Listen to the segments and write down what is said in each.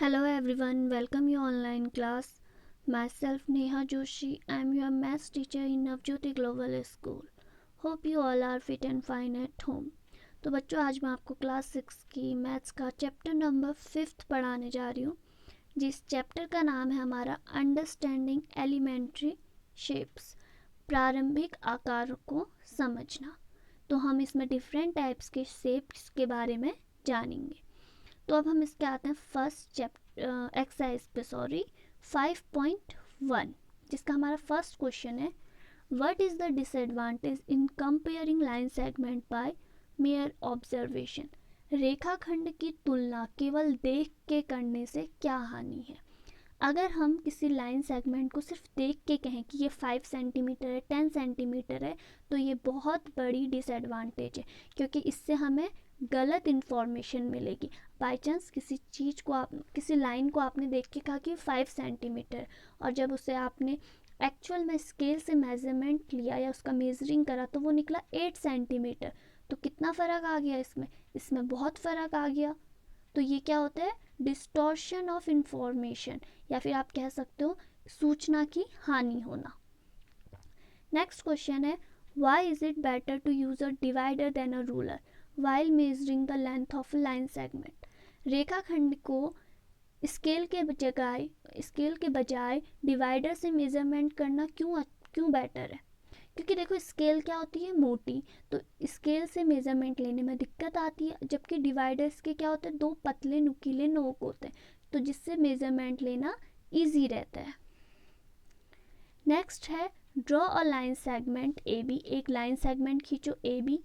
Hello everyone, welcome you online class. Myself Neha Joshi, I am your maths teacher in Navjyoti Global School. Hope you all are fit and fine at home. तो बच्चों आज मैं आपको class 6 की maths का chapter number 5 पढ़ाने जा रही हूँ, जिस चैप्टर का नाम है हमारा अंडरस्टैंडिंग एलिमेंट्री शेप्स, प्रारंभिक आकारों को समझना। तो हम इसमें डिफरेंट टाइप्स के शेप्स के बारे में जानेंगे। तो अब हम इसके आते हैं फर्स्ट एक्सरसाइज पे 5.1, जिसका हमारा फर्स्ट क्वेश्चन है what is the disadvantage in comparing line segment by mere observation. रेखाखंड की तुलना केवल देख के करने से क्या हानि है। अगर हम किसी लाइन सेगमेंट को सिर्फ देख के कहें कि ये 5 सेंटीमीटर है, 10 सेंटीमीटर है, तो ये बहुत बड़ी डिसएडवांटेज है, क्योंकि इससे हमें गलत इन्फॉर्मेशन मिलेगी। बाई चांस किसी चीज़ को किसी लाइन को आपने देख के कहा कि 5 सेंटीमीटर, और जब उसे आपने एक्चुअल में स्केल से मेजरमेंट लिया या उसका मेजरिंग करा तो वो निकला 8 सेंटीमीटर। तो कितना फ़र्क आ गया इसमें बहुत फ़र्क आ गया। तो ये क्या होता है, डिस्टॉर्शन ऑफ इंफॉर्मेशन, या फिर आप कह सकते हो सूचना की हानि होना। नेक्स्ट क्वेश्चन है why is it better to use a divider than a ruler while measuring the length of a line segment। रेखाखंड को स्केल के बजाय डिवाइडर से मेजरमेंट करना क्यों बेटर है। क्योंकि देखो स्केल क्या होती है, मोटी, तो स्केल से मेजरमेंट लेने में दिक्कत आती है, जबकि डिवाइडर्स के क्या होते हैं, 2 पतले नुकीले नोक होते हैं, तो जिससे मेजरमेंट लेना इजी रहता है। नेक्स्ट है draw a line segment A B. एक लाइन सेगमेंट खींचो A B,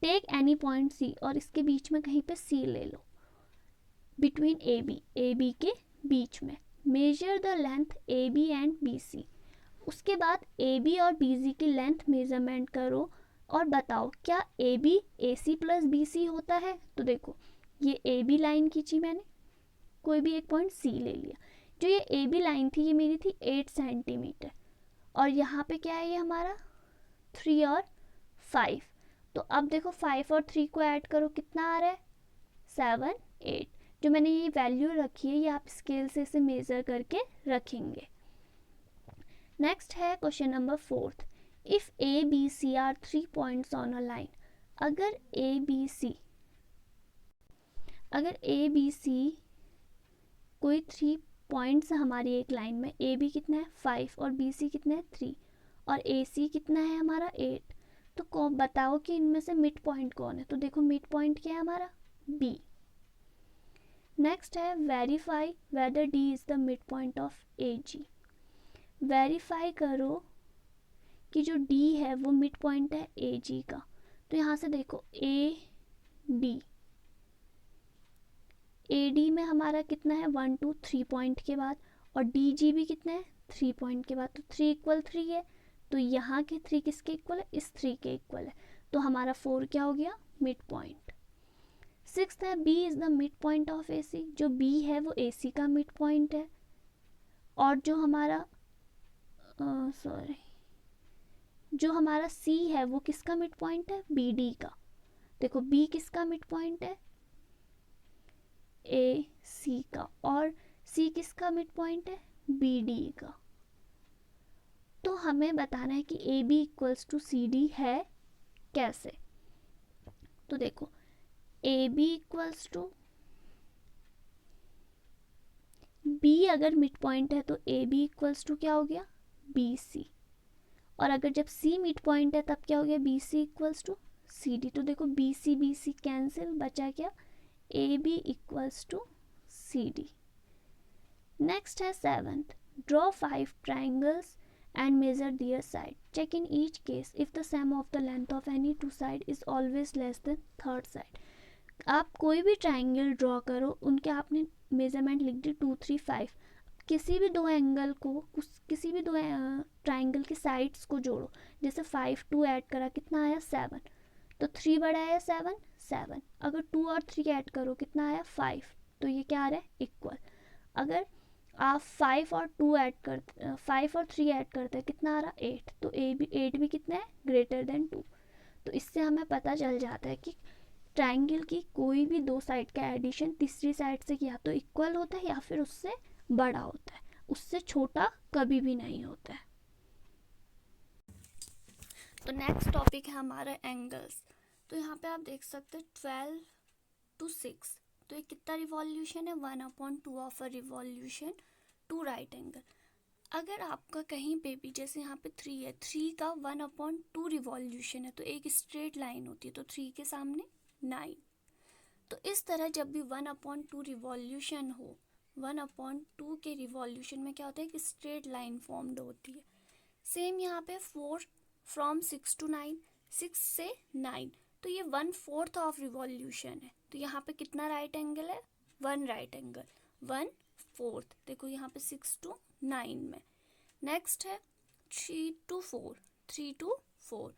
take any point C, और इसके बीच में कहीं पे सी ले लो, बिटवीन ए बी के बीच में। Measure the length A B and B C. उसके बाद ए बी और बी सी की लेंथ मेजरमेंट करो और बताओ क्या A B A C plus B C होता है। तो देखो ये ए बी लाइन खींची मैंने, कोई भी एक पॉइंट सी ले लिया। जो ये ए बी लाइन थी ये मेरी थी 8 सेंटीमीटर, और यहाँ पे क्या है, ये हमारा 3 और 5। तो अब देखो 5 और 3 को ऐड करो, कितना आ रहा है, 7 8। जो मैंने ये वैल्यू रखी है ये आप स्केल से इसे मेज़र करके रखेंगे। नेक्स्ट है question number 4। If A B C are 3 points on a line. अगर ए बी सी कोई 3 पॉइंट्स हमारी एक लाइन में, ए बी कितना है 5 और बी सी कितना है 3 और ए सी कितना है हमारा 8, तो बताओ कि इनमें से मिड पॉइंट कौन है। तो देखो मिड पॉइंट क्या है हमारा, बी। नेक्स्ट है verify whether D is the mid point of A G. Verify करो कि जो डी है वो मिड पॉइंट है ए जी का। तो यहाँ से देखो ए डी में हमारा कितना है 1 2 3 पॉइंट के बाद, और डी जी भी कितना है 3 पॉइंट के बाद, तो 3 इक्वल 3 है। तो यहाँ के 3 किसके इक्वल है, इस 3 के इक्वल है, तो हमारा 4 क्या हो गया, मिड पॉइंट। 6 है B is the mid point of A C. जो बी है वो ए सी का मिड पॉइंट है, और जो हमारा सी है वो किसका मिड पॉइंट है, बी डी का। देखो बी किसका मिड पॉइंट है, ए सी का, और सी किसका मिड पॉइंट है, बी डी का। तो हमें बताना है कि A B equals to C D है कैसे। तो देखो A B equals to B, अगर मिड पॉइंट है तो ए बी इक्वल्स टू क्या हो गया, बी सी, और अगर जब सी मिड पॉइंट है तब क्या हो गया, B C equals to C D. तो देखो बी सी कैंसिल, बचा क्या, A B equals to C D. Next है 7th, draw 5 triangles and measure their side. Check in each case if the sum of the length of any two side is always less than third side. आप कोई भी triangle draw करो, उनके आपने measurement लिख दी 2 3 5। किसी भी दो एंगल को, किसी भी दो ट्राइंगल के साइड्स को जोड़ो, जैसे 5 2 ऐड करा कितना आया 7, तो 3 बड़ा आया 7। अगर 2 और 3 ऐड करो कितना आया 5, तो ये क्या आ रहा है, इक्वल। अगर आप 5 और 3 ऐड करते हैं कितना आ रहा, 8, तो 8 भी कितना है, ग्रेटर देन 2। तो इससे हमें पता चल जाता है कि ट्रायंगल की कोई भी दो साइड का एडिशन तीसरी साइड से या तो इक्वल होता है या फिर उससे बड़ा होता है, उससे छोटा कभी भी नहीं होता है। तो नेक्स्ट टॉपिक है हमारा एंगल्स। तो यहाँ पे आप देख सकते हैं 12 to 6, तो ये कितना रिवॉल्यूशन है, 1/2 of a revolution to right angle. अगर आपका कहीं पे भी जैसे यहाँ पे 3 है, 3 का 1/2 रिवॉल्यूशन है, तो एक स्ट्रेट लाइन होती है, तो 3 के सामने 9। तो इस तरह जब भी 1/2 रिवॉल्यूशन हो, 1/2 के रिवॉल्यूशन में क्या होता है कि स्ट्रेट लाइन फॉर्म्ड होती है। सेम यहाँ पे 4 फ्रॉम 6 to 9, 6 से 9, तो ये 1/4 ऑफ रिवॉल्यूशन है। तो यहाँ पे कितना राइट एंगल है, 1 राइट एंगल, 1/4। देखो यहाँ पे 6 to 9 में। नेक्स्ट है 3 to 4, 3 to 4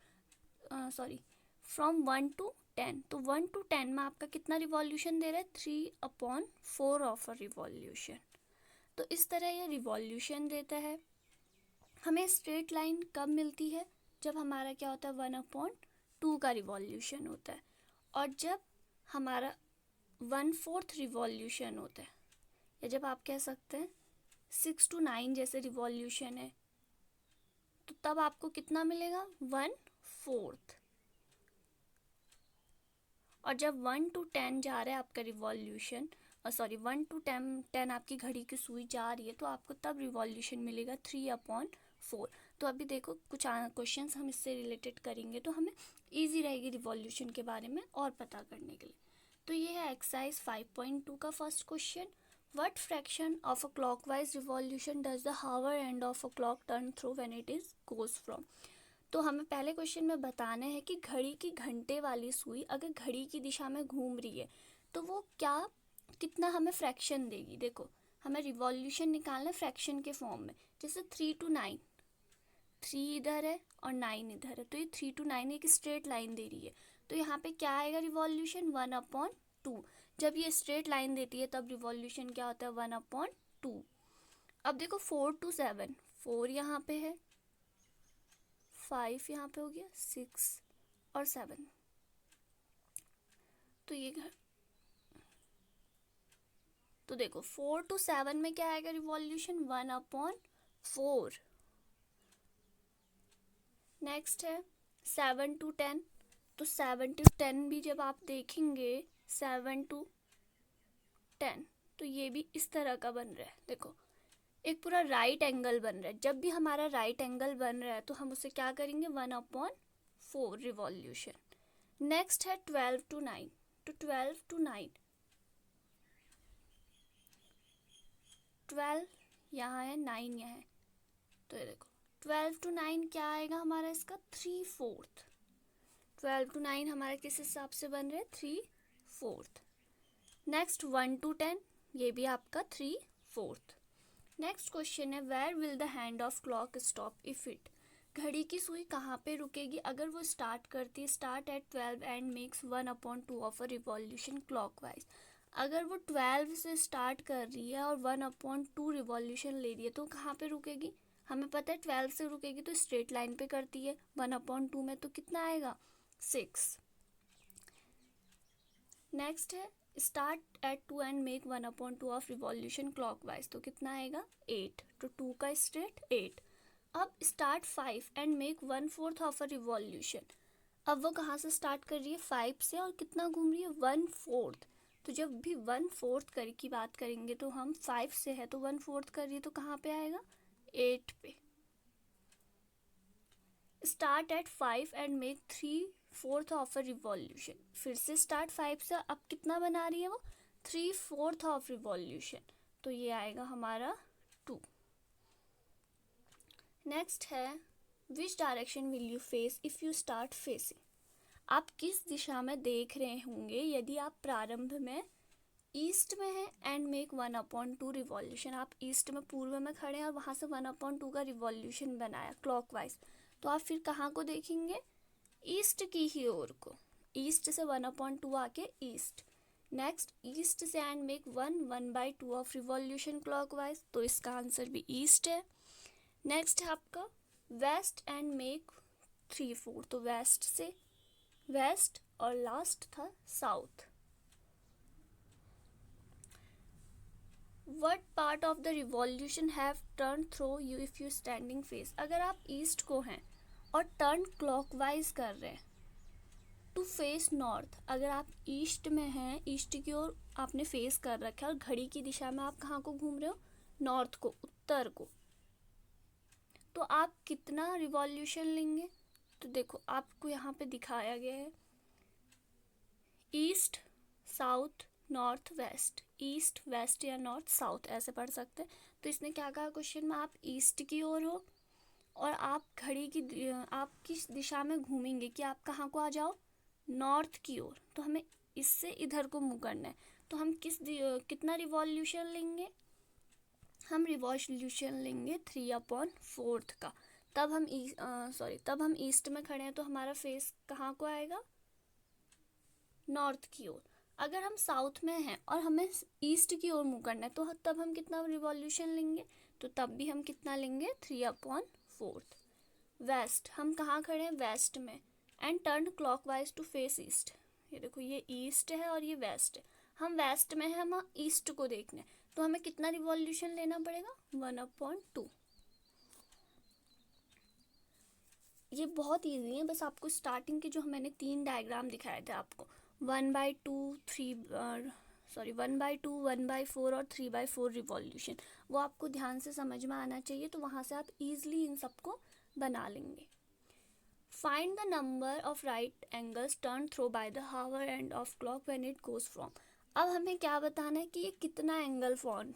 sorry from 1 to 10, तो 1 to 10 में आपका कितना रिवॉल्यूशन दे रहा है, 3/4 ऑफ अ रिवॉल्यूशन। तो इस तरह ये रिवॉल्यूशन देता है। हमें स्ट्रेट लाइन कब मिलती है, जब हमारा क्या होता है 1/2 का रिवॉल्यूशन होता है, और जब हमारा 1/4 रिवॉल्यूशन होता है, या जब आप कह सकते हैं 6 to 9 जैसे रिवॉल्यूशन है, तो तब आपको कितना मिलेगा, 1/4। और जब 1 to 10 जा रहा है आपका रिवॉल्यूशन, सॉरी 1 to 10 आपकी घड़ी की सुई जा रही है, तो आपको तब रिवॉल्यूशन मिलेगा 3/4। तो अभी देखो कुछ क्वेश्चंस हम इससे रिलेटेड करेंगे, तो हमें इजी रहेगी रिवॉल्यूशन के बारे में और पता करने के लिए। तो ये है एक्सरसाइज 5.2 का first question. What fraction of a clockwise revolution does the hour hand of a clock turn through when it is goes from. तो हमें पहले क्वेश्चन में बताना है कि घड़ी की घंटे वाली सुई अगर घड़ी की दिशा में घूम रही है, तो वो कितना हमें फ्रैक्शन देगी। देखो हमें रिवॉल्यूशन निकालना है फ्रैक्शन के फॉर्म में, जैसे 3 to 9, 3 इधर है और 9 इधर है, तो ये 3 to 9 एक स्ट्रेट लाइन दे रही है, तो यहाँ पे क्या आएगा रिवॉल्यूशन, 1/2। जब ये स्ट्रेट लाइन देती है तब रिवॉल्यूशन क्या होता है, 1/2। अब देखो 4 to 7, 4 यहाँ पे है, 5 यहाँ पे हो गया, 6 और 7, तो ये तो देखो 4 to 7 में क्या आएगा रिवॉल्यूशन, 1/4। नेक्स्ट है 7 to 10, तो 7 to 10 भी जब आप देखेंगे 7 to 10, तो ये भी इस तरह का बन रहा है। देखो एक पूरा राइट एंगल बन रहा है। जब भी हमारा राइट एंगल बन रहा है तो हम उसे क्या करेंगे, 1/4 रिवॉल्यूशन। नेक्स्ट है 12 to 9, तो 12 to 9, 12 यहाँ है, 9 यहाँ है, तो ये देखो 12 to 9 क्या आएगा हमारा इसका, 3/4। 12 to 9 हमारे किस हिसाब से बन रहे हैं, 3/4। नेक्स्ट 1 to 10, ये भी आपका 3/4। नेक्स्ट क्वेश्चन है where will the hand of clock stop if it. घड़ी की सुई कहाँ पे रुकेगी अगर वो स्टार्ट करती है, start at 12 and makes 1/2 of a revolution clockwise. अगर वो 12 से स्टार्ट कर रही है और 1/2 रिवॉल्यूशन ले रही है, तो कहाँ पे रुकेगी, हमें पता है 12 से रुकेगी तो स्ट्रेट लाइन पे करती है, 1/2 में तो कितना आएगा, 6। नेक्स्ट है start at 2 and make 1/2 of revolution clockwise, तो कितना आएगा, 8, तो 2 का स्ट्रेट 8। अब start 5 and make 1/4 of a revolution. अब वो कहाँ से स्टार्ट कर रही है, 5 से, और कितना घूम रही है, 1/4। तो जब भी 1/4 कर की बात करेंगे तो हम 5 से है तो 1/4 कर रही है, तो कहाँ पे आएगा, 8 पे। Start at 5 and make 3/4 of a revolution. फिर से स्टार्ट 5 से, अब कितना बना रही है वो, 3/4 ऑफ रिवॉल्यूशन, तो ये आएगा हमारा 2। नेक्स्ट है which direction will you face if you start facing. आप किस दिशा में देख रहे होंगे यदि आप प्रारंभ में ईस्ट में है एंड मेक 1/2 रिवॉल्यूशन। आप ईस्ट में पूर्व में खड़े हैं और वहाँ से 1/2 का रिवॉल्यूशन बनाया क्लॉकवाइज, तो आप फिर कहाँ को देखेंगे, ईस्ट की ही ओर को। ईस्ट से 1/2 आके ईस्ट। नेक्स्ट ईस्ट से and make 1/2 of revolution clockwise, तो इसका आंसर भी ईस्ट है। नेक्स्ट है आपका वेस्ट एंड मेक 3/4, तो वेस्ट से वेस्ट और लास्ट था south. What part of the revolution have turned through you if you standing face? अगर आप ईस्ट को हैं और टर्न क्लॉकवाइज कर रहे हैं टू फेस नॉर्थ, अगर आप ईस्ट में हैं, ईस्ट की ओर आपने फेस कर रखा है और घड़ी की दिशा में आप कहाँ को घूम रहे हो, नॉर्थ को, उत्तर को, तो आप कितना रिवॉल्यूशन लेंगे? तो देखो आपको यहाँ पे दिखाया गया है east, south, north, west, east, west या नॉर्थ, साउथ ऐसे पढ़ सकते हैं। तो इसने क्या कहा क्वेश्चन में, आप ईस्ट की ओर हो और आप घड़ी की आप किस दिशा में घूमेंगे कि आप कहाँ को आ जाओ, नॉर्थ की ओर। तो हमें इससे इधर को मूव करना है, तो हम कितना रिवॉल्यूशन लेंगे, हम रिवॉल्यूशन लेंगे 3/4 का। तब हम ईस्ट में खड़े हैं तो हमारा फेस कहाँ को आएगा, नॉर्थ की ओर। अगर हम साउथ में हैं और हमें ईस्ट की ओर मूव करना है तो तब हम कितना रिवॉल्यूशन लेंगे, तो तब भी हम कितना लेंगे, 3/4। वेस्ट, हम कहाँ खड़े हैं, वेस्ट में, and turn clockwise to face east. ये देखो ये ईस्ट है और ये वेस्ट है, हम वेस्ट में हैं, हम ईस्ट को देखने, तो हमें कितना रिवॉल्यूशन लेना पड़ेगा, 1/2। ये बहुत ईजी है, बस आपको स्टार्टिंग के जो मैंने 3 डायग्राम दिखाए थे आपको, 1/2, 1/4 और 3/4 रिवॉल्यूशन, वो आपको ध्यान से समझ में आना चाहिए, तो वहाँ से आप इजीली इन सबको बना लेंगे। Find the number of right angles turn through by the hour hand of clock when it goes from. अब हमें क्या बताना है कि ये कितना एंगल फॉर्म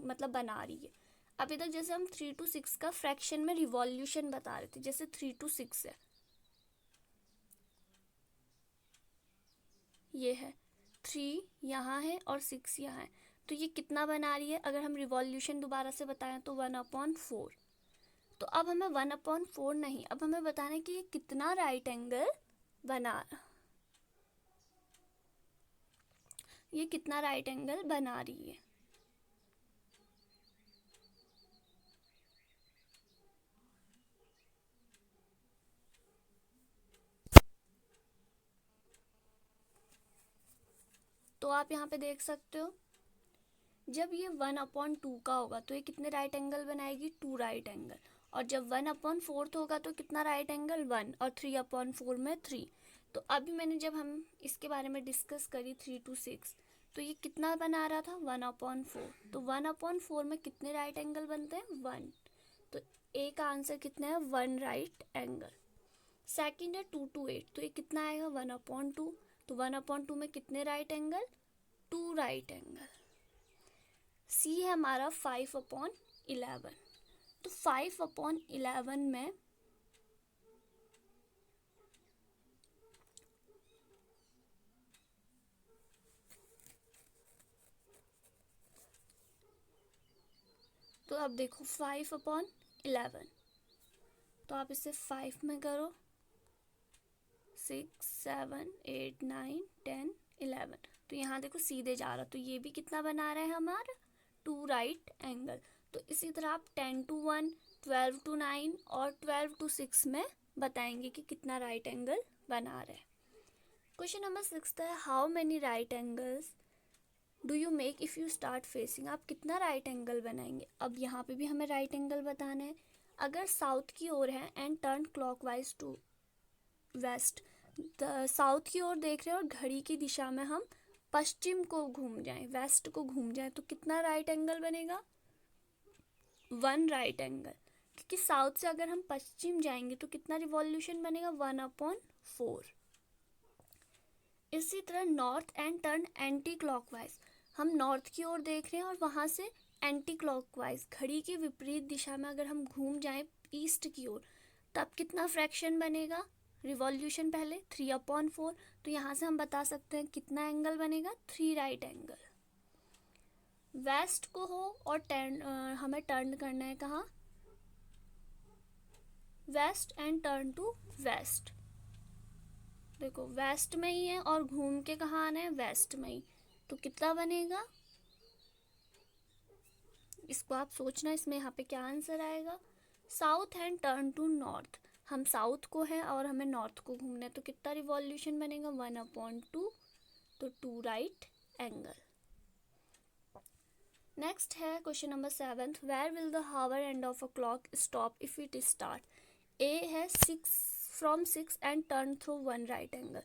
मतलब बना रही है। अभी तक जैसे हम 3 to 6 का फ्रैक्शन में रिवॉल्यूशन बता रहे थे, जैसे 3 to 6 है, ये है 3 यहाँ है और 6 यहाँ है, तो ये कितना बना रही है, अगर हम रिवॉल्यूशन दोबारा से बताएं तो 1/4। तो अब हमें 1/4 नहीं, अब हमें बताना है कि ये कितना राइट एंगल बना रही है। तो आप यहाँ पे देख सकते हो, जब ये 1/2 का होगा तो ये कितने राइट एंगल बनाएगी, 2 राइट एंगल, और जब 1/4 होगा तो कितना राइट एंगल, 1, और 3/4 में 3। तो अभी मैंने जब हम इसके बारे में डिस्कस करी 3 to 6, तो ये कितना बना रहा था, 1/4। तो 1/4 में कितने राइट एंगल बनते हैं, 1। तो ए का आंसर कितना है, 1 राइट एंगल। सेकेंड है 2 to 8, तो ये कितना आएगा, 1/2। तो 1/2 में कितने राइट एंगल, 2 राइट एंगल। सी है हमारा 5/11। तो 5/11 में तो अब देखो 5/11, तो आप इसे 5 में करो, 6, 7, 8, 9, 10, 11, तो यहाँ देखो सीधे जा रहा, तो ये भी कितना बना रहा है हमारा, 2 राइट एंगल। तो इसी तरह आप 10 to 1, 12 to 9 और 12 to 6 में बताएंगे कि कितना राइट एंगल बना रहे हैं। क्वेश्चन नंबर 6 है, how many right angles do you make if you start facing. आप कितना राइट एंगल बनाएंगे। अब यहाँ पे भी हमें राइट एंगल बताना है। अगर साउथ की ओर है and turn clockwise to west, south की ओर देख रहे हैं और घड़ी की दिशा में हम पश्चिम को घूम जाएं, वेस्ट को घूम जाएं, तो कितना राइट एंगल बनेगा, 1 राइट एंगल। क्योंकि साउथ से अगर हम पश्चिम जाएंगे तो कितना रिवॉल्यूशन बनेगा, 1/4। इसी तरह north and turn anti clockwise, हम नॉर्थ की ओर देख रहे हैं और वहाँ से एंटी क्लॉकवाइज घड़ी की विपरीत दिशा में अगर हम घूम जाएं ईस्ट की ओर, तब कितना फ्रैक्शन बनेगा, रिवॉल्यूशन पहले 3/4। तो यहाँ से हम बता सकते हैं कितना एंगल बनेगा, 3 राइट एंगल। वेस्ट को हो और हमें टर्न करना है कहाँ, west and turn to west. देखो वेस्ट में ही है और घूम के कहाँ आना है, वेस्ट में ही, तो कितना बनेगा, इसको आप सोचना इसमें यहाँ पे क्या आंसर आएगा। South and turn to north, हम साउथ को हैं और हमें नॉर्थ को घूमना है, तो कितना रिवॉल्यूशन बनेगा 1/2, तो 2 राइट एंगल। नेक्स्ट है question number 7, where will the hour hand of a clock stop if it start. A है 6 and turn through 1 right angle.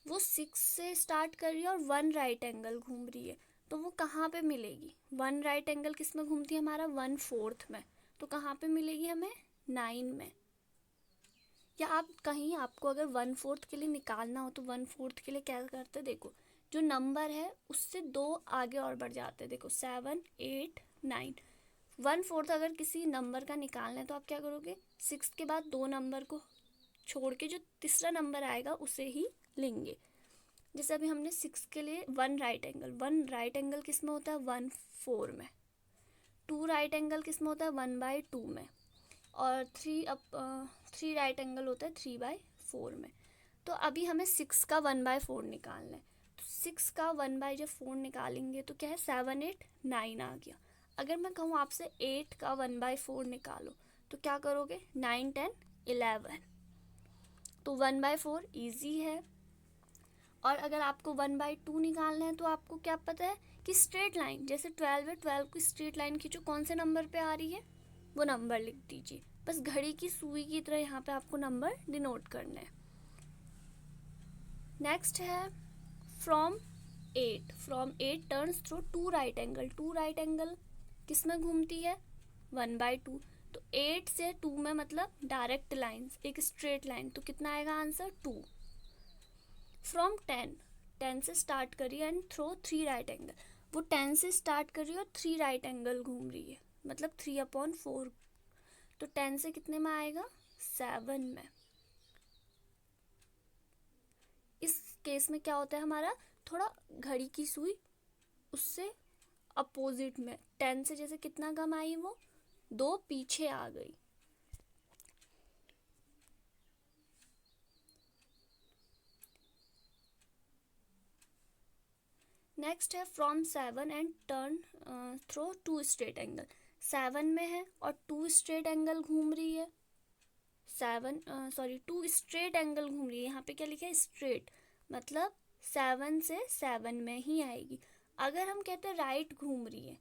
वो 6 से स्टार्ट कर रही है और 1 राइट एंगल घूम रही है, तो वो कहाँ पे मिलेगी? 1 राइट एंगल किस में घूमती है? हमारा 1/4 में, तो कहाँ पे मिलेगी हमें? 9 में। या आप कहीं आपको अगर 1/4 के लिए निकालना हो तो 1/4 के लिए क्या करते, देखो जो नंबर है उससे 2 आगे और बढ़ जाते हैं। देखो 7, 8, 9। 1/4 अगर किसी नंबर का निकालना है तो आप क्या करोगे, 6 के बाद 2 नंबर को छोड़ के जो तीसरा नंबर आएगा उसे ही लेंगे। जैसे अभी हमने 6 के लिए 1 राइट एंगल किस में होता है? 1/4 में। 2 राइट एंगल किस में होता है? 1/2 में। और 3 राइट एंगल होता है 3/4 में। तो अभी हमें 6 का 1/4 निकालना है, तो 6 का 1/4 निकालेंगे तो क्या है? 7, 8, 9 आ गया। अगर मैं कहूँ आपसे 8 का 1/4 निकालो तो क्या करोगे? 9, 10, 11। तो 1/4 ईजी है। और अगर आपको 1/2 निकालना है तो आपको क्या पता है कि स्ट्रेट लाइन, जैसे 12 है, 12 की स्ट्रेट लाइन खींचो, कौन से नंबर पे आ रही है वो नंबर लिख दीजिए। बस घड़ी की सुई की तरह यहाँ पे आपको नंबर डिनोट करना है। नेक्स्ट है from 8 turns through 2 right angle. 2 right angle किस में घूमती है? 1/2। तो 8 से 2 में मतलब डायरेक्ट लाइन, एक स्ट्रेट लाइन, तो कितना आएगा आंसर? 2। फ्रॉम 10 से स्टार्ट करी एंड थ्रो 3 राइट एंगल। वो 10 से स्टार्ट कर रही है और 3 राइट एंगल घूम रही है, मतलब 3/4। तो 10 से कितने में आएगा? 7 में। इस केस में क्या होता है हमारा, थोड़ा घड़ी की सुई उससे अपोजिट में, 10 से जैसे कितना कम आई, वो 2 पीछे आ गई। नेक्स्ट है from 7 and turn through 2 straight angle. 7 में है और 2 स्ट्रेट एंगल घूम रही है। 2 स्ट्रेट एंगल घूम रही है। यहाँ पे क्या लिखा है? स्ट्रेट, मतलब 7 से 7 में ही आएगी। अगर हम कहते हैं राइट घूम रही है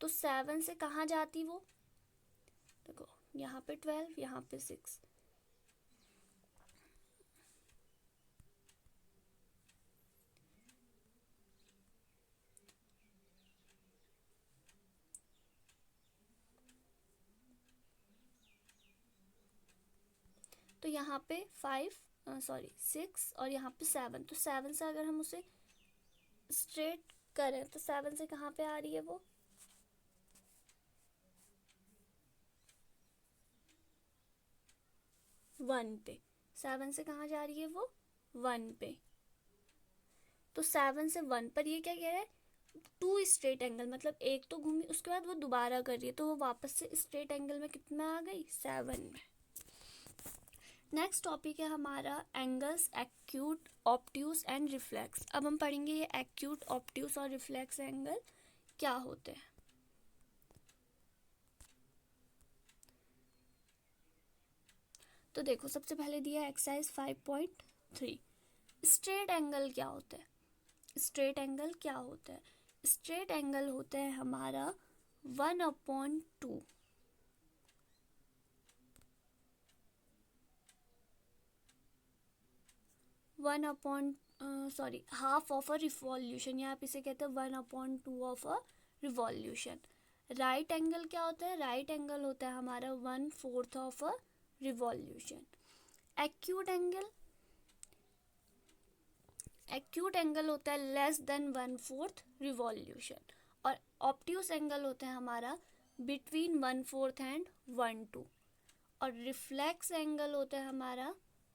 तो 7 से कहाँ जाती वो? देखो यहाँ पे 12, यहाँ पे 6। तो यहाँ पे 6 और यहाँ पे 7, तो 7 से अगर हम उसे स्ट्रेट करें तो 7 से कहाँ पे आ रही है वो? 1 पे। 7 से कहाँ जा रही है वो? 1 पे। तो 7 से 1 पर ये क्या कह रहा है? 2 स्ट्रेट एंगल, मतलब एक तो घूमी उसके बाद वो दोबारा कर रही है, तो वो वापस से स्ट्रेट एंगल में कितना आ गई? 7 में। नेक्स्ट टॉपिक है हमारा angles acute, obtuse and reflex. अब हम पढ़ेंगे ये एक्यूट, ऑब्ट्यूस और रिफ्लेक्स एंगल क्या होते हैं। तो देखो सबसे पहले दिया एक्सरसाइज 5.3, स्ट्रेट एंगल क्या होता है? स्ट्रेट एंगल क्या होता है? स्ट्रेट एंगल होता है हमारा 1/2 हाफ ऑफ अ रिवॉल्यूशन, या आप इसे कहते हैं 1/2 of a revolution. Right angle क्या होता है? राइट एंगल होता है हमारा 1/4 of a revolution. Acute angle होता है लेस देन 1/4 रिवॉल्यूशन। और ऑब्ट्यूस एंगल होता है हमारा बिटवीन 1/4 एंड 1/2। और रिफ्लेक्स एंगल होता है हमारा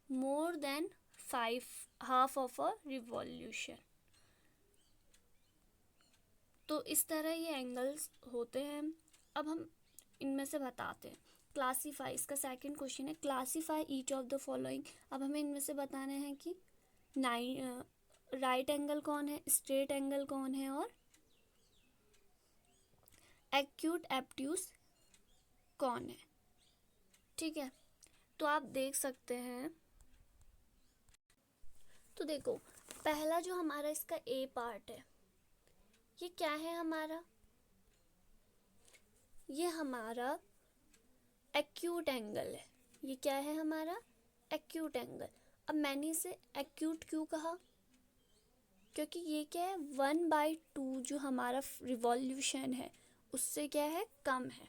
more than half of a revolution. तो इस तरह ये एंगल्स होते हैं। अब हम इनमें से बताते हैं। क्लासीफाई, इसका सेकंड क्वेश्चन है classify each of the following. अब हमें इनमें से बताना है कि राइट एंगल कौन है, स्ट्रेट एंगल कौन है, और एक्यूट, ऑब्ट्यूस कौन है। ठीक है, तो आप देख सकते हैं, तो देखो पहला जो हमारा इसका ए पार्ट है, ये क्या है हमारा, ये हमारा एक्यूट एंगल है। ये क्या है हमारा एक्यूट एंगल। अब मैंने इसे एक्यूट क्यों कहा, क्योंकि ये क्या है 1/2 जो हमारा रिवॉल्यूशन है उससे क्या है कम है,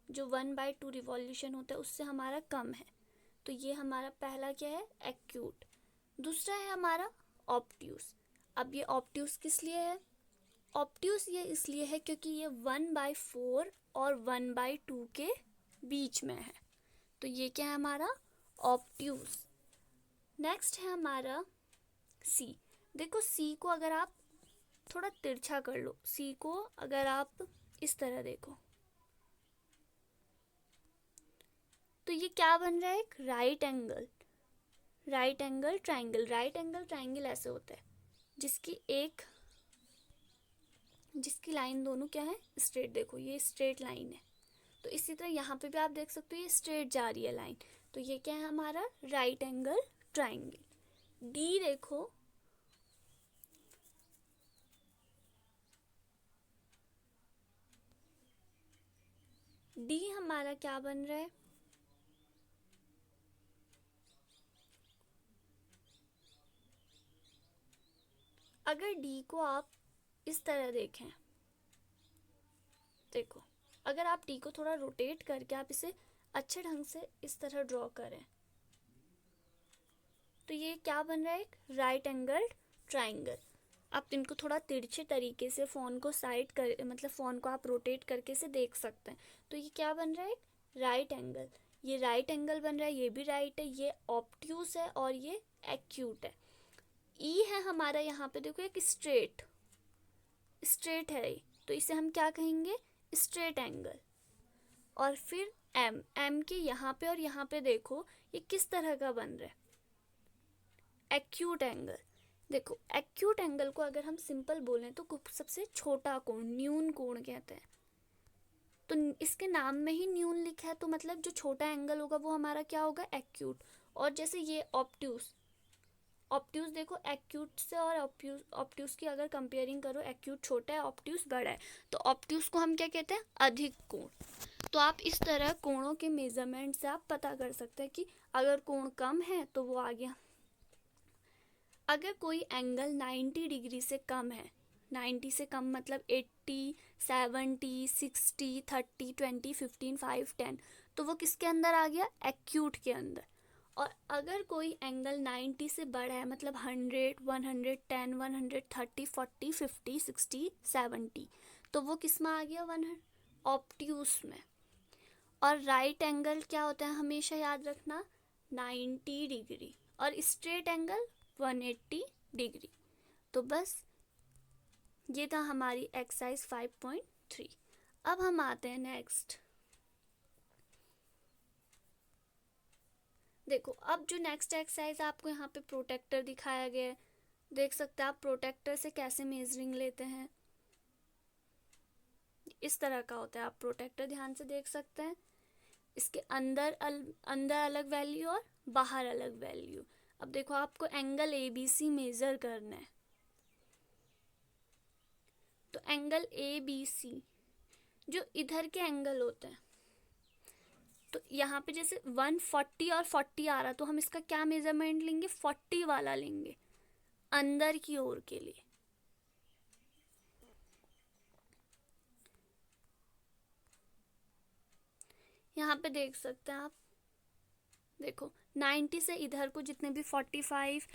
जो 1/2 रिवॉल्यूशन होता है उससे हमारा कम है। तो ये हमारा पहला क्या है एक्यूट। दूसरा है हमारा ऑब्ट्यूस। अब ये ऑब्ट्यूस किस लिए है, ऑब्ट्यूस ये इसलिए है क्योंकि ये 1/4 और 1/2 के बीच में है, तो ये क्या है हमारा ऑब्ट्यूस। नेक्स्ट है हमारा सी। देखो सी को अगर आप थोड़ा तिरछा कर लो, सी को अगर आप इस तरह देखो तो ये क्या बन रहा है, एक right angle, right angle triangle. Right angle triangle ऐसे होता है जिसकी लाइन दोनों क्या है स्ट्रेट। देखो ये स्ट्रेट लाइन है, तो इसी तरह यहाँ पे भी आप देख सकते हो ये स्ट्रेट जा रही है लाइन, तो ये क्या है हमारा राइट एंगल ट्राइंगल। डी देखो, डी हमारा क्या बन रहा है, अगर डी को आप इस तरह देखें, देखो अगर आप डी को थोड़ा रोटेट करके आप इसे अच्छे ढंग से इस तरह ड्रॉ करें तो ये क्या बन रहा है, एक राइट एंगल ट्राइंगल। आप इनको थोड़ा तिरछे तरीके से फ़ोन को साइड कर, मतलब फ़ोन को आप रोटेट करके इसे देख सकते हैं। तो ये क्या बन रहा है, राइट एंगल। ये राइट एंगल बन रहा है, ये भी राइट है, ये ऑब्ट्यूस है और ये एक्यूट है। ई है हमारा यहाँ पे देखो एक स्ट्रेट, स्ट्रेट है, तो इसे हम क्या कहेंगे स्ट्रेट एंगल। और फिर एम, एम के यहाँ पे और यहाँ पे देखो ये किस तरह का बन रहा है, एक्यूट एंगल। देखो एक्यूट एंगल को अगर हम सिंपल बोलें तो सबसे छोटा कोण, न्यून कोण कहते हैं। तो इसके नाम में ही न्यून लिखा है, तो मतलब जो छोटा एंगल होगा वो हमारा क्या होगा एक्यूट। और जैसे ये ऑब्ट्यूस, ऑब्ट्यूस देखो एक्यूट से और ऑब्ट्यूस की अगर कंपेयरिंग करो, एक्यूट छोटा है ऑब्ट्यूस बड़ा है, तो ऑब्ट्यूस को हम क्या कहते हैं अधिक कोण। तो आप इस तरह कोणों के मेजरमेंट से आप पता कर सकते हैं कि अगर कोण कम है तो वो आ गया। अगर कोई एंगल 90 डिग्री से कम है, 90 से कम मतलब 80, 70, 60, 30, 20, 15, 5, 10, तो वो किसके अंदर आ गया एक्यूट के अंदर। और अगर कोई एंगल 90 से बड़ा है मतलब 100, 110, 130, 40, 50, 60, 70, तो वो किस में आ गया 100 ऑब्ट्यूस में। और राइट एंगल क्या होता है हमेशा याद रखना 90 डिग्री, और स्ट्रेट एंगल 180 डिग्री। तो बस ये था हमारी एक्सरसाइज 5.3। अब हम आते हैं नेक्स्ट। देखो अब जो नेक्स्ट एक्सरसाइज आपको यहाँ पे प्रोटेक्टर दिखाया गया है, देख सकते हैं आप प्रोटेक्टर से कैसे मेजरिंग लेते हैं, इस तरह का होता है। आप प्रोटेक्टर ध्यान से देख सकते हैं, इसके अंदर अंदर अलग वैल्यू और बाहर अलग वैल्यू। अब देखो आपको एंगल ABC मेजर करना है, तो एंगल ABC जो इधर के एंगल होते हैं, तो यहाँ पे जैसे 140 और 40 आ रहा, तो हम इसका क्या मेजरमेंट लेंगे 40 वाला लेंगे अंदर की ओर के लिए। यहाँ पे देख सकते हैं आप, देखो 90 से इधर को जितने भी 45,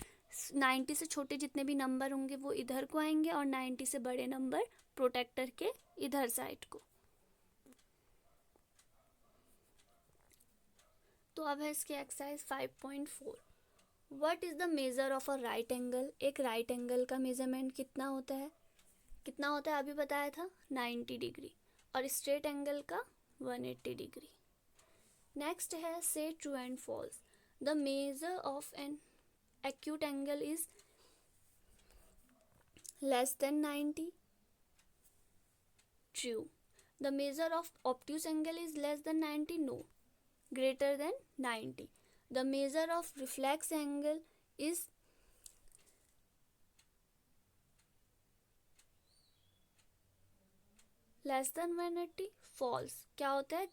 90 से छोटे जितने भी नंबर होंगे वो इधर को आएंगे, और 90 से बड़े नंबर प्रोटेक्टर के इधर साइड को। तो अब है इसकी exercise 5.4। What is the measure of a right angle. एक राइट एंगल का मेजरमेंट कितना होता है, कितना होता है अभी बताया था 90 डिग्री, और स्ट्रेट एंगल का 180 डिग्री। नेक्स्ट है say true and false. The measure of an acute angle is less than 90. True. The measure of obtuse angle is less than 90. No. Greater than 90. The measure of reflex angle is less than 180, false. क्या होता है?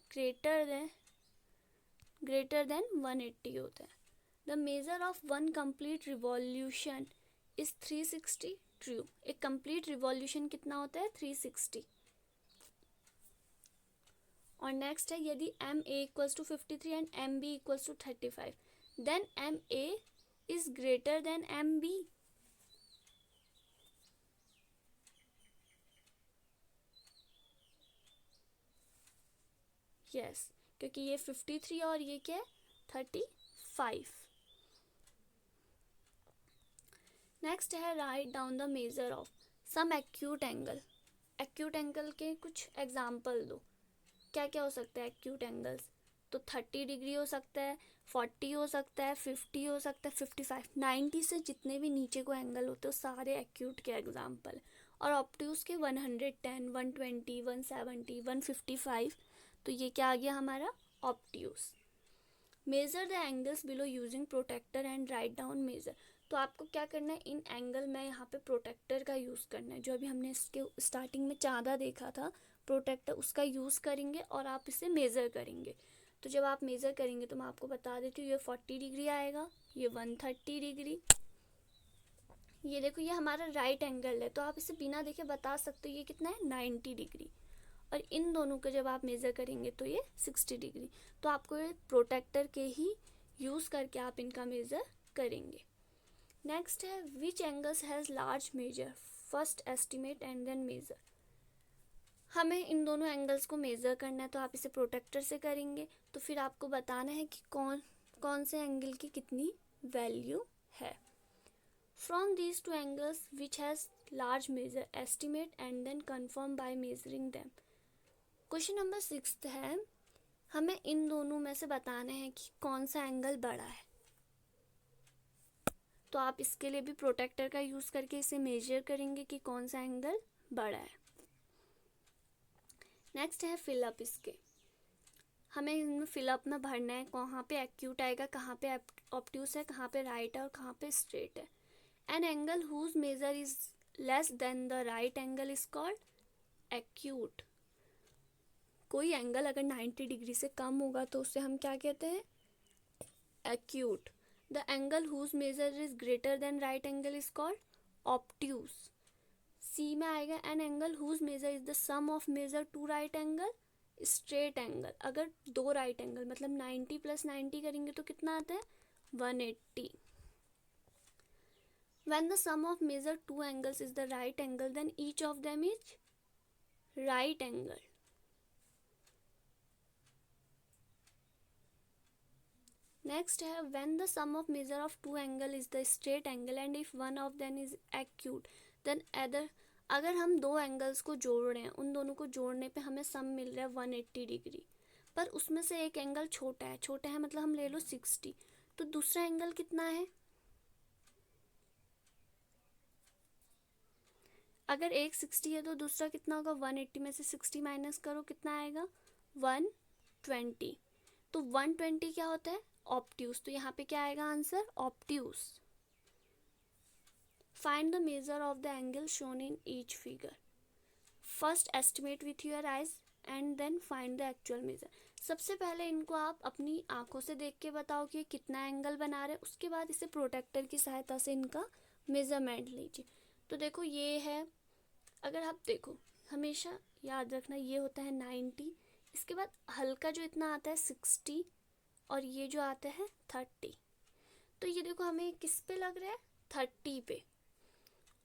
Greater than 180 होता है। The measure of one complete revolution is 360, true. एक complete revolution कितना होता है? 360। और नेक्स्ट है, यदि M A equals to 53 and M B equals to 35, then M A is greater than M B. Yes, क्योंकि ये 53 और ये क्या है? 35। नेक्स्ट है, write down the measure of some acute angle. Acute angle के कुछ एग्जाम्पल दो। क्या क्या हो सकता है एक्यूट एंगल्स? तो 30 डिग्री हो सकता है, 40 हो सकता है, 50 हो सकता है, 55, 90 से जितने भी नीचे को एंगल होते हैं सारे एक्यूट के एग्जाम्पल। और ऑब्ट्यूज के 110, 120, 170, 155, तो ये क्या आ गया हमारा? Obtuse. Measure the angles below using protractor and write down measure. तो आपको क्या करना है, इन एंगल में यहाँ पे प्रोटेक्टर का यूज़ करना है। जो अभी हमने इसके स्टार्टिंग में चाँदा देखा था, प्रोटेक्टर, उसका यूज़ करेंगे और आप इसे मेज़र करेंगे। तो जब आप मेज़र करेंगे तो मैं आपको बता देती हूँ, ये 40 डिग्री आएगा, ये 130 डिग्री, ये देखो ये हमारा राइट एंगल है, तो आप इसे बिना देखे बता सकते हो ये कितना है? 90 डिग्री। और इन दोनों को जब आप मेज़र करेंगे तो ये 60 डिग्री। तो आपको ये प्रोटेक्टर के ही यूज़ करके आप इनका मेज़र करेंगे। नेक्स्ट है, which angles has large measure, first estimate and then measure. हमें इन दोनों एंगल्स को मेज़र करना है, तो आप इसे प्रोटेक्टर से करेंगे। तो फिर आपको बताना है कि कौन से एंगल की कितनी वैल्यू है। From these two angles which has large measure, estimate and then confirm by measuring them. Question number 6 है, हमें इन दोनों में से बताना है कि कौन सा एंगल बड़ा है। तो आप इसके लिए भी प्रोटेक्टर का यूज़ करके इसे मेजर करेंगे कि कौन सा एंगल बड़ा है। नेक्स्ट है फिलअप। इसके हमें इनमें फिलअप में भरना है, कहाँ पे एक्यूट आएगा, कहाँ पे ऑब्ट्यूस है, कहाँ पे राइट है और कहाँ पे स्ट्रेट है। An angle whose measure is less than the right angle is called acute. कोई एंगल अगर 90 डिग्री से कम होगा तो उसे हम क्या कहते हैं? Acute. The angle whose measure is greater than right angle is called obtuse. C में आएगा, an angle whose measure is the sum of measure to right angle, straight angle. अगर दो राइट एंगल मतलब 90 + 90 करेंगे तो कितना आता है? 180। When the sum of measure two angles is the right angle, then each of them is right angle. Next है, when the sum of measure of two angle is the straight angle and if one of them is acute, then अगर हम दो angles को जोड़ रहे हैं, उन दोनों को जोड़ने पे हमें सम मिल रहा है 180 डिग्री, पर उसमें से एक एंगल छोटा है मतलब हम ले लो 60, तो दूसरा एंगल कितना है? अगर एक 60 है तो दूसरा कितना होगा? 180 में से 60 माइनस करो, कितना आएगा? 120। तो 120 क्या होता है? ऑब्ट्यूस। तो यहाँ पे क्या आएगा answer? Obtuse. Find the measure of the angle shown in each figure. First estimate with your eyes and then find the actual measure. सबसे पहले इनको आप अपनी आंखों से देख के बताओ कि कितना एंगल बना रहे हैं, उसके बाद इसे प्रोटेक्टर की सहायता से इनका मेजरमेंट लीजिए। तो देखो ये है, अगर आप देखो हमेशा याद रखना ये होता है 90, इसके बाद हल्का जो इतना आता है 60 और ये जो आता है 30। तो ये देखो हमें किस पे लग रहा है? 30 पे।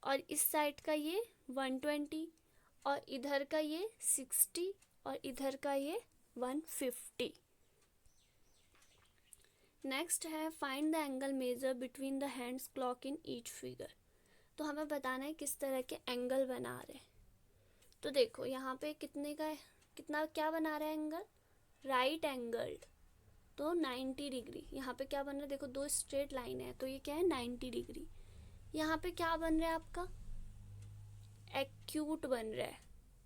और इस साइड का ये 120 और इधर का ये 60 और इधर का ये 150। नेक्स्ट है, find the angle measure between the hands clock in each figure. तो हमें बताना है किस तरह के एंगल बना रहे हैं। तो देखो यहाँ पे कितना क्या बना रहा है एंगल? राइट एंगल, तो 90 डिग्री। यहाँ पे क्या बन रहा है? देखो दो स्ट्रेट लाइन है तो ये क्या है? 90 डिग्री। यहाँ पे क्या बन रहा है आपका? एक्यूट बन रहा है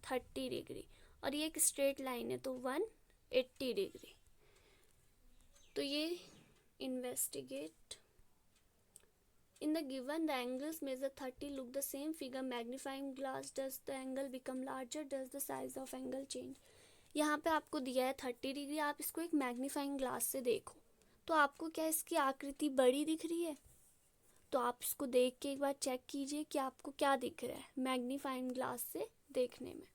30 डिग्री और ये एक स्ट्रेट लाइन है तो 180 डिग्री। तो ये Investigate. In the given, the angles measure 30. Look the same figure. Magnifying glass. Does the angle become larger? Does the size of angle change? यहाँ पे आपको दिया है 30 डिग्री. आप इसको एक मैग्नीफाइंग ग्लास से देखो तो आपको क्या इसकी आकृति बड़ी दिख रही है? तो आप इसको देख के एक बार चेक कीजिए कि आपको क्या दिख रहा है मैग्नीफाइंग ग्लास से देखने में.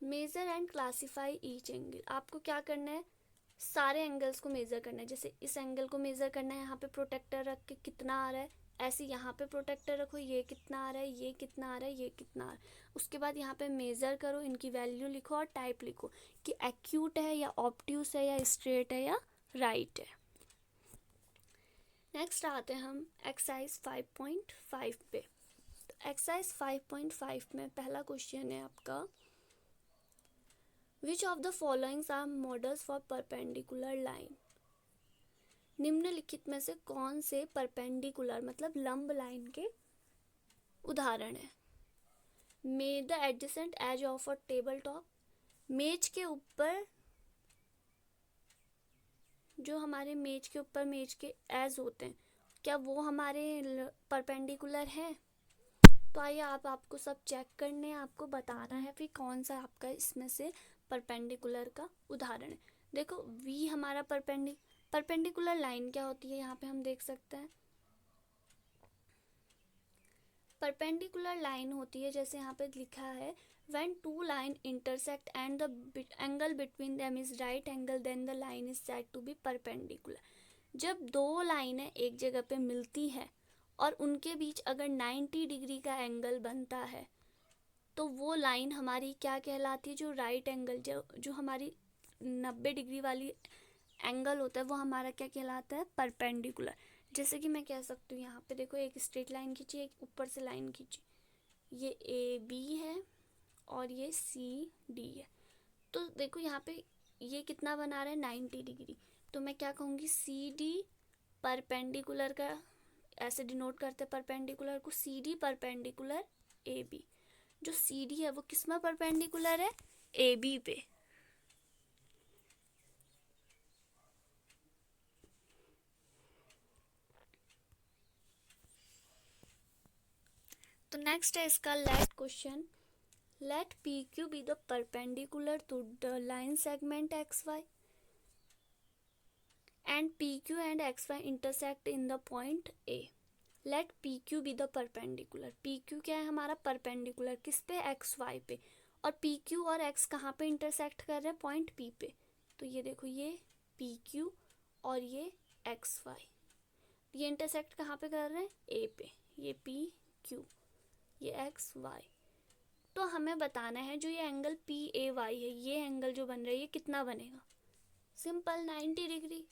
Measure and classify each angle. आपको क्या करना है? सारे एंगल्स को मेज़र करना है. जैसे इस एंगल को मेज़र करना है, यहाँ पे प्रोटेक्टर रख के कितना आ रहा है. ऐसे यहाँ पे प्रोटेक्टर रखो, ये कितना आ रहा है, ये कितना आ रहा है, ये कितना आ रहा है. उसके बाद यहाँ पे मेज़र करो, इनकी वैल्यू लिखो और टाइप लिखो कि एक्यूट है या ऑब्ट्यूस है या स्ट्रेट है या राइट है. नेक्स्ट आते हैं हम एक्सरसाइज 5.5 पे. तो एक्सरसाइज 5.5 में पहला क्वेश्चन है आपका, Which of the following are models for perpendicular line? निम्नलिखित में से कौन से परपेंडिकुलर मतलब लंब लाइन के उदाहरण है? May the adjacent edge of a table top. मेज के ऊपर जो हमारे मेज के ऊपर मेज के एज होते हैं, क्या वो हमारे परपेंडिकुलर हैं? तो आइए आपको सब चेक करने हैं, आपको बताना है फिर कौन सा आपका इसमें से परपेंडिकुलर का उदाहरण है. देखो वी हमारा परपेंडिकुलर लाइन क्या होती है, यहाँ पे हम देख सकते हैं. परपेंडिकुलर लाइन होती है जैसे यहाँ पे लिखा है, when two line intersect and the angle between them is right angle then the line is said to be perpendicular. जब दो लाइनें एक जगह पे मिलती है और उनके बीच अगर 90 डिग्री का एंगल बनता है तो वो लाइन हमारी क्या कहलाती है? जो राइट एंगल जो हमारी 90 डिग्री वाली एंगल होता है वो हमारा क्या कहलाता है? परपेंडिकुलर. जैसे कि मैं कह सकती हूँ, यहाँ पे देखो एक स्ट्रेट लाइन खींची, एक ऊपर से लाइन खींची, ये ए बी है और ये सी डी है. तो देखो यहाँ पे ये कितना बना रहा है? 90 डिग्री. तो मैं क्या कहूँगी? सी डी परपेंडिकुलर का ऐसे डिनोट करते हैं परपेंडिकुलर को, C D perpendicular A B. जो सी डी है वो किस में परपेंडिकुलर है? ए बी पे. तो नेक्स्ट है इसका let question. Let P Q be the perpendicular to the line segment X Y and P Q and X Y intersect in the point A. Let P Q be the perpendicular. P Q क्या है हमारा? Perpendicular. किस पे? X Y पे. और P Q और x कहाँ पे इंटरसेक्ट कर रहे हैं? पॉइंट पी पे. तो ये देखो ये पी क्यू और ये एक्स वाई, ये इंटरसेक्ट कहाँ पे कर रहे हैं? ए पे. ये पी क्यू, ये एक्स वाई. तो हमें बताना है जो ये एंगल पी ए वाई है, ये एंगल जो बन रहा है ये कितना बनेगा? Simple 90 degree.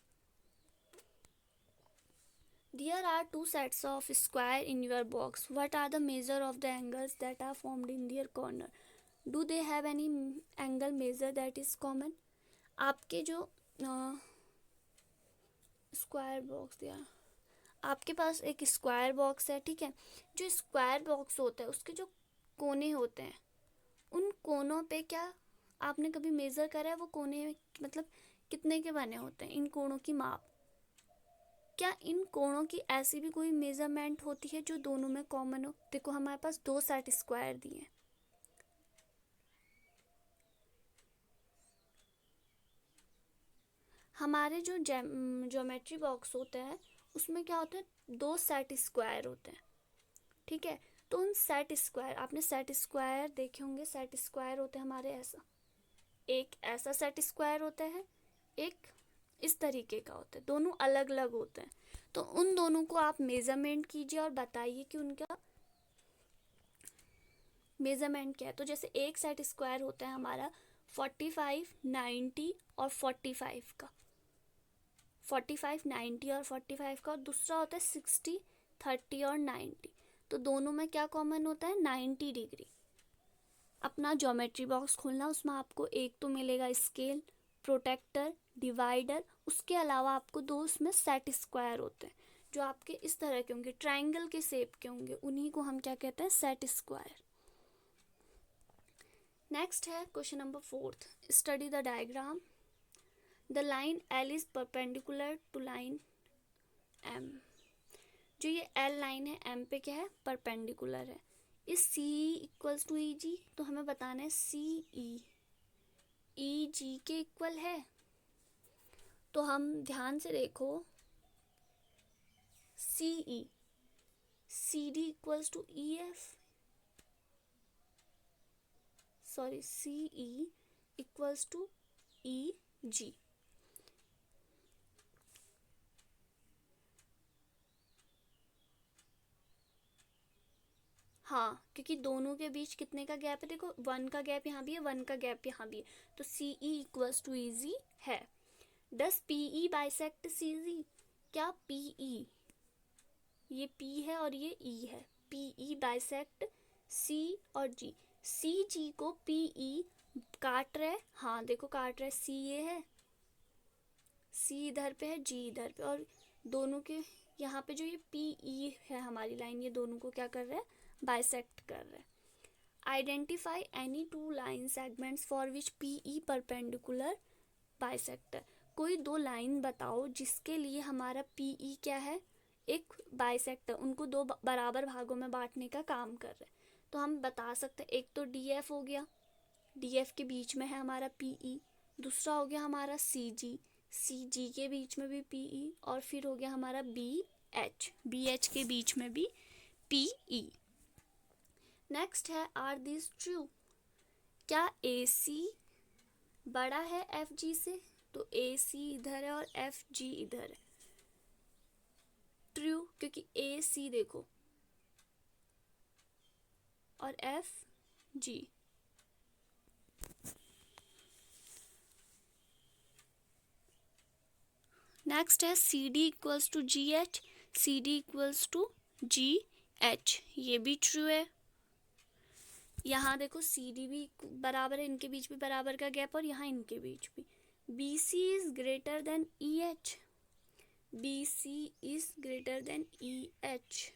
There are two sets of square in your box. What are the measure of the angles that are formed in their corner? Do they have any angle measure that is common? आपके जो square box दिया, आपके पास एक square box है, ठीक है. जो square box होता है उसके जो कोने होते हैं, उन कोनों पे क्या आपने कभी मेज़र करा है? वो कोने मतलब कितने के बने होते हैं? इन कोनों की माप. क्या इन कोणों की ऐसी भी कोई मेजरमेंट होती है जो दोनों में कॉमन हो? देखो हमारे पास दो सेट स्क्वायर दिए हैं. हमारे जो ज्योमेट्री बॉक्स होता है उसमें क्या होता है? दो सेट स्क्वायर होते हैं, ठीक है. तो उन सेट स्क्वायर, आपने सेट स्क्वायर देखे होंगे. सेट स्क्वायर होते हैं हमारे ऐसा, एक ऐसा सेट स्क्वायर होता है, एक इस तरीके का होता है. दोनों अलग अलग होते हैं. तो उन दोनों को आप मेजरमेंट कीजिए और बताइए कि उनका मेजरमेंट क्या है. तो जैसे एक सेट स्क्वायर होता है हमारा 45, 90 और 45 का, 45, 90 और 45 का. और दूसरा होता है 60, 30 और 90. तो दोनों में क्या कॉमन होता है? 90 डिग्री. अपना ज्योमेट्री बॉक्स खोलना, उसमें आपको एक तो मिलेगा स्केल, प्रोटेक्टर, डिवाइडर. उसके अलावा आपको दो उसमें सेट स्क्वायर होते हैं जो आपके इस तरह के होंगे, ट्रायंगल के शेप के होंगे. उन्हीं को हम क्या कहते हैं? Set square. नेक्स्ट है question number 4. Study the diagram. The line L is perpendicular to line M. जो ये एल लाइन है एम पे क्या है, परपेंडिकुलर है। इस सी इक्वल्स टू ई जी, तो हमें बताना है सी ई जी के इक्वल है। तो हम ध्यान से देखो, C D equals to E F, sorry C E equals to E G. हाँ, क्योंकि दोनों के बीच कितने का गैप है, देखो 1 का गैप यहाँ भी है, 1 का गैप यहाँ भी है, तो सी ई इक्वल्स टू ई जी है। डस पी ई बाइसेक्ट सी जी? क्या पी ई, ये पी है और ये ई है, पी ई बाइसेक्ट सी और जी? सी जी को पी ई काट रहे, हाँ देखो काट रहे, सी ये है, सी इधर पे है, जी इधर पे, और दोनों के यहाँ पे जो ये पी ई है हमारी लाइन, ये दोनों को क्या कर रहा है, बाइसेक्ट कर रहा है। Identify any two line segments for which P E perpendicular bisector. कोई दो लाइन बताओ जिसके लिए हमारा पी ई क्या है, एक बाइसेक्टर, उनको दो बराबर भागों में बांटने का काम कर रहे हैं। तो हम बता सकते हैं, एक तो डी एफ हो गया, डी एफ के बीच में है हमारा पी ई, दूसरा हो गया हमारा सी जी के बीच में भी पी ई, और फिर हो गया हमारा बी एच के बीच में भी पी ई। नेक्स्ट है, आर दिस ट्रू? क्या ए सी बड़ा है एफ जी से? तो ए सी इधर है और एफ जी इधर है, ट्रू, क्योंकि ए सी देखो और एफ जी। नेक्स्ट है C D equals to G H, C D equals to G H, ये भी ट्रू है। यहाँ देखो सी डी भी बराबर है, इनके बीच भी बराबर का गैप, और यहाँ इनके बीच भी। B C is greater than E H, B C is greater than E H,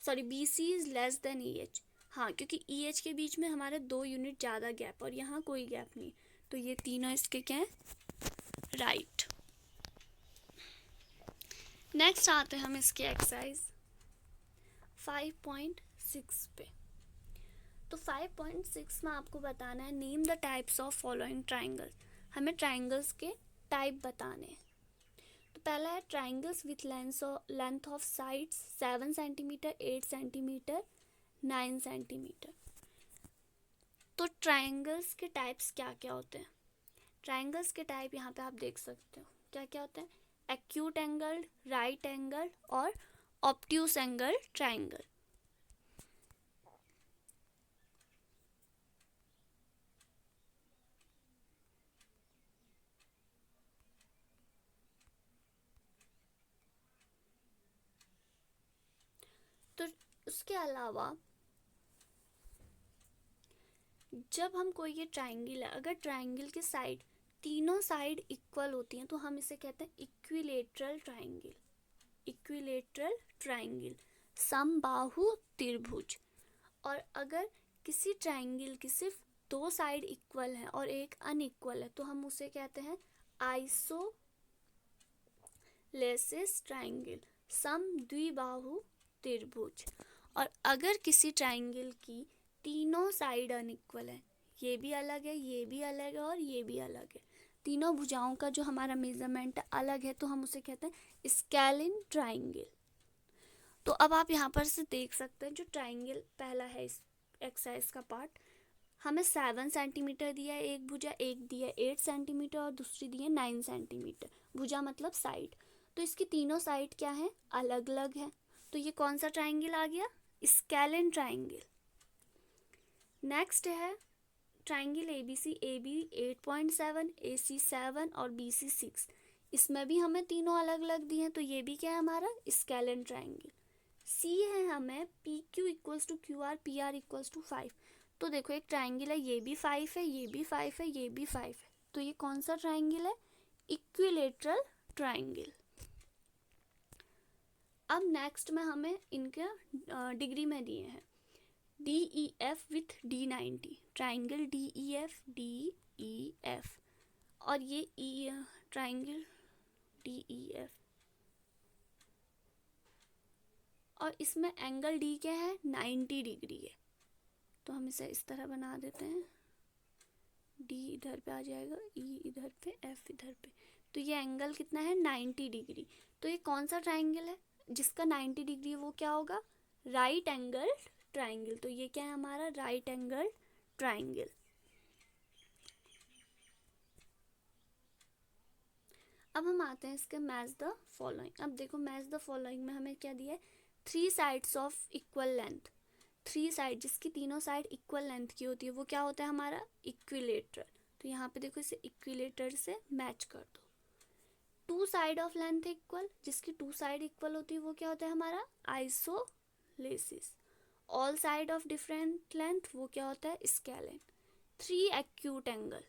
sorry B C is less than E H. हाँ, क्योंकि ई एच के बीच में हमारे 2 यूनिट ज़्यादा गैप, और यहाँ कोई गैप नहीं, तो ये तीनों इसके क्या हैं, राइट। नेक्स्ट आते हैं हम इसके एक्सरसाइज 5.6 पे। तो 5.6 में आपको बताना है, name the types of following triangles. हमें ट्राइंगल्स के टाइप बताने हैं। तो पहला है triangles with length of sides 7 centimetre, 8 centimetre, 9 centimetre. तो ट्राइंगल्स के टाइप्स क्या क्या होते हैं? ट्राइंगल्स के टाइप यहाँ पे आप देख सकते हो क्या क्या होते हैं, एक्यूट एंगल, राइट एंगल और ऑब्ट्यूस एंगल ट्राइंगल। तो उसके अलावा जब हम कोई ये ट्राइंगल है, अगर ट्राइंगल की साइड, तीनों साइड इक्वल होती हैं, तो हम इसे कहते हैं इक्विलेटरल ट्राइंगल, इक्विलेटरल ट्राइंगल, समबाहु त्रिभुज। और अगर किसी ट्राइंगल की सिर्फ 2 साइड इक्वल है और एक अनइक्वल है, तो हम उसे कहते हैं आइसोलेसिस ट्राइंगल, समद्विबाहु त्रिभुज। और अगर किसी ट्राइंगल की तीनों साइड अनइक्वल है, ये भी अलग है, ये भी अलग है और ये भी अलग है, तीनों भुजाओं का जो हमारा मेजरमेंट अलग है, तो हम उसे कहते हैं स्केलिन ट्राइंगल। तो अब आप यहाँ पर से देख सकते हैं, जो ट्राइंगल पहला है इस एक्सरसाइज का पार्ट, हमें 7 सेंटीमीटर दिया है एक भुजा, एक दिया है 8 सेंटीमीटर और दूसरी दी है 9 सेंटीमीटर। भुजा मतलब साइड, तो इसकी तीनों साइड क्या है, अलग अलग है। तो ये कौन सा ट्राइंगल आ गया, स्केलिन ट्राइंगल। नेक्स्ट है triangle A B C, A B 8.7, A C 7 और बी सी 6। इसमें भी हमें तीनों अलग अलग दिए हैं, तो ये भी क्या है हमारा स्केलिन ट्राइंगल। सी है हमें P Q equals to Q R, P R equals to 5। तो देखो एक ट्राइंगल है, ये भी 5 है, ये भी 5 है, ये भी 5 है, तो ये कौन सा ट्राइंगल है, इक्विलेटरल ट्राइंगल। अब नेक्स्ट में हमें इनके डिग्री में दिए हैं, D E F with D 90, triangle D E F, और ये ट्राइंगल डी ई एफ, और इसमें एंगल डी क्या है, 90 डिग्री है। तो हम इसे इस तरह बना देते हैं, डी इधर पे आ जाएगा, ई इधर पे, एफ इधर पे। तो ये एंगल कितना है, 90 डिग्री। तो ये कौन सा ट्राइंगल है जिसका 90 डिग्री, वो क्या होगा, राइट एंगल ट्राइंगल। तो ये क्या है हमारा, राइट एंगल ट्राइंगल। अब हम आते हैं इसके मैच द फॉलोइंग। अब देखो मैच द फॉलोइंग में हमें क्या दिया है, 3 sides of equal length. 3 side जिसकी तीनों साइड इक्वल लेंथ की होती है वो क्या होता है हमारा, इक्विलेटरल। तो यहाँ पे देखो इसे इक्विलेटर से मैच कर दो। 2 साइड ऑफ लेंथ इक्वल, जिसकी 2 साइड इक्वल होती है वो क्या होता है हमारा, isosceles. All side of different length वो क्या होता है, स्केलेन। 3 एक्यूट एंगल,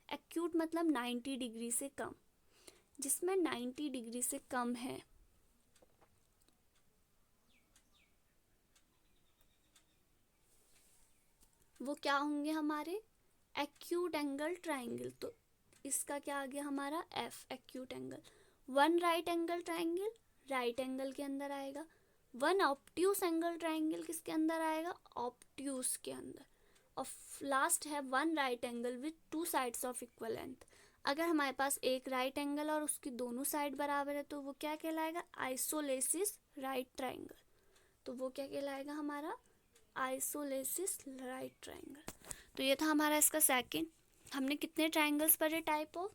एक्यूट मतलब 90 डिग्री से कम, जिसमें 90 डिग्री से कम है वो क्या होंगे हमारे, एक्यूट एंगल ट्राइंगल। तो इसका क्या आ गया हमारा, F acute angle. 1 right angle triangle right angle के अंदर आएगा। 1 ऑब्ट्यूस एंगल ट्राइंगल किसके अंदर आएगा, ऑब्ट्यूस के अंदर। और लास्ट है 1 right angle with 2 sides of equal length. अगर हमारे पास एक राइट एंगल और उसकी दोनों साइड बराबर है तो वो क्या कहलाएगा, आइसोलेसिस राइट ट्राइंगल। तो वो क्या कहलाएगा हमारा, आइसोलेसिस राइट ट्राइंगल। तो ये था हमारा इसका सेकंड। हमने कितने ट्राइंगल्स पढ़े टाइप ऑफ,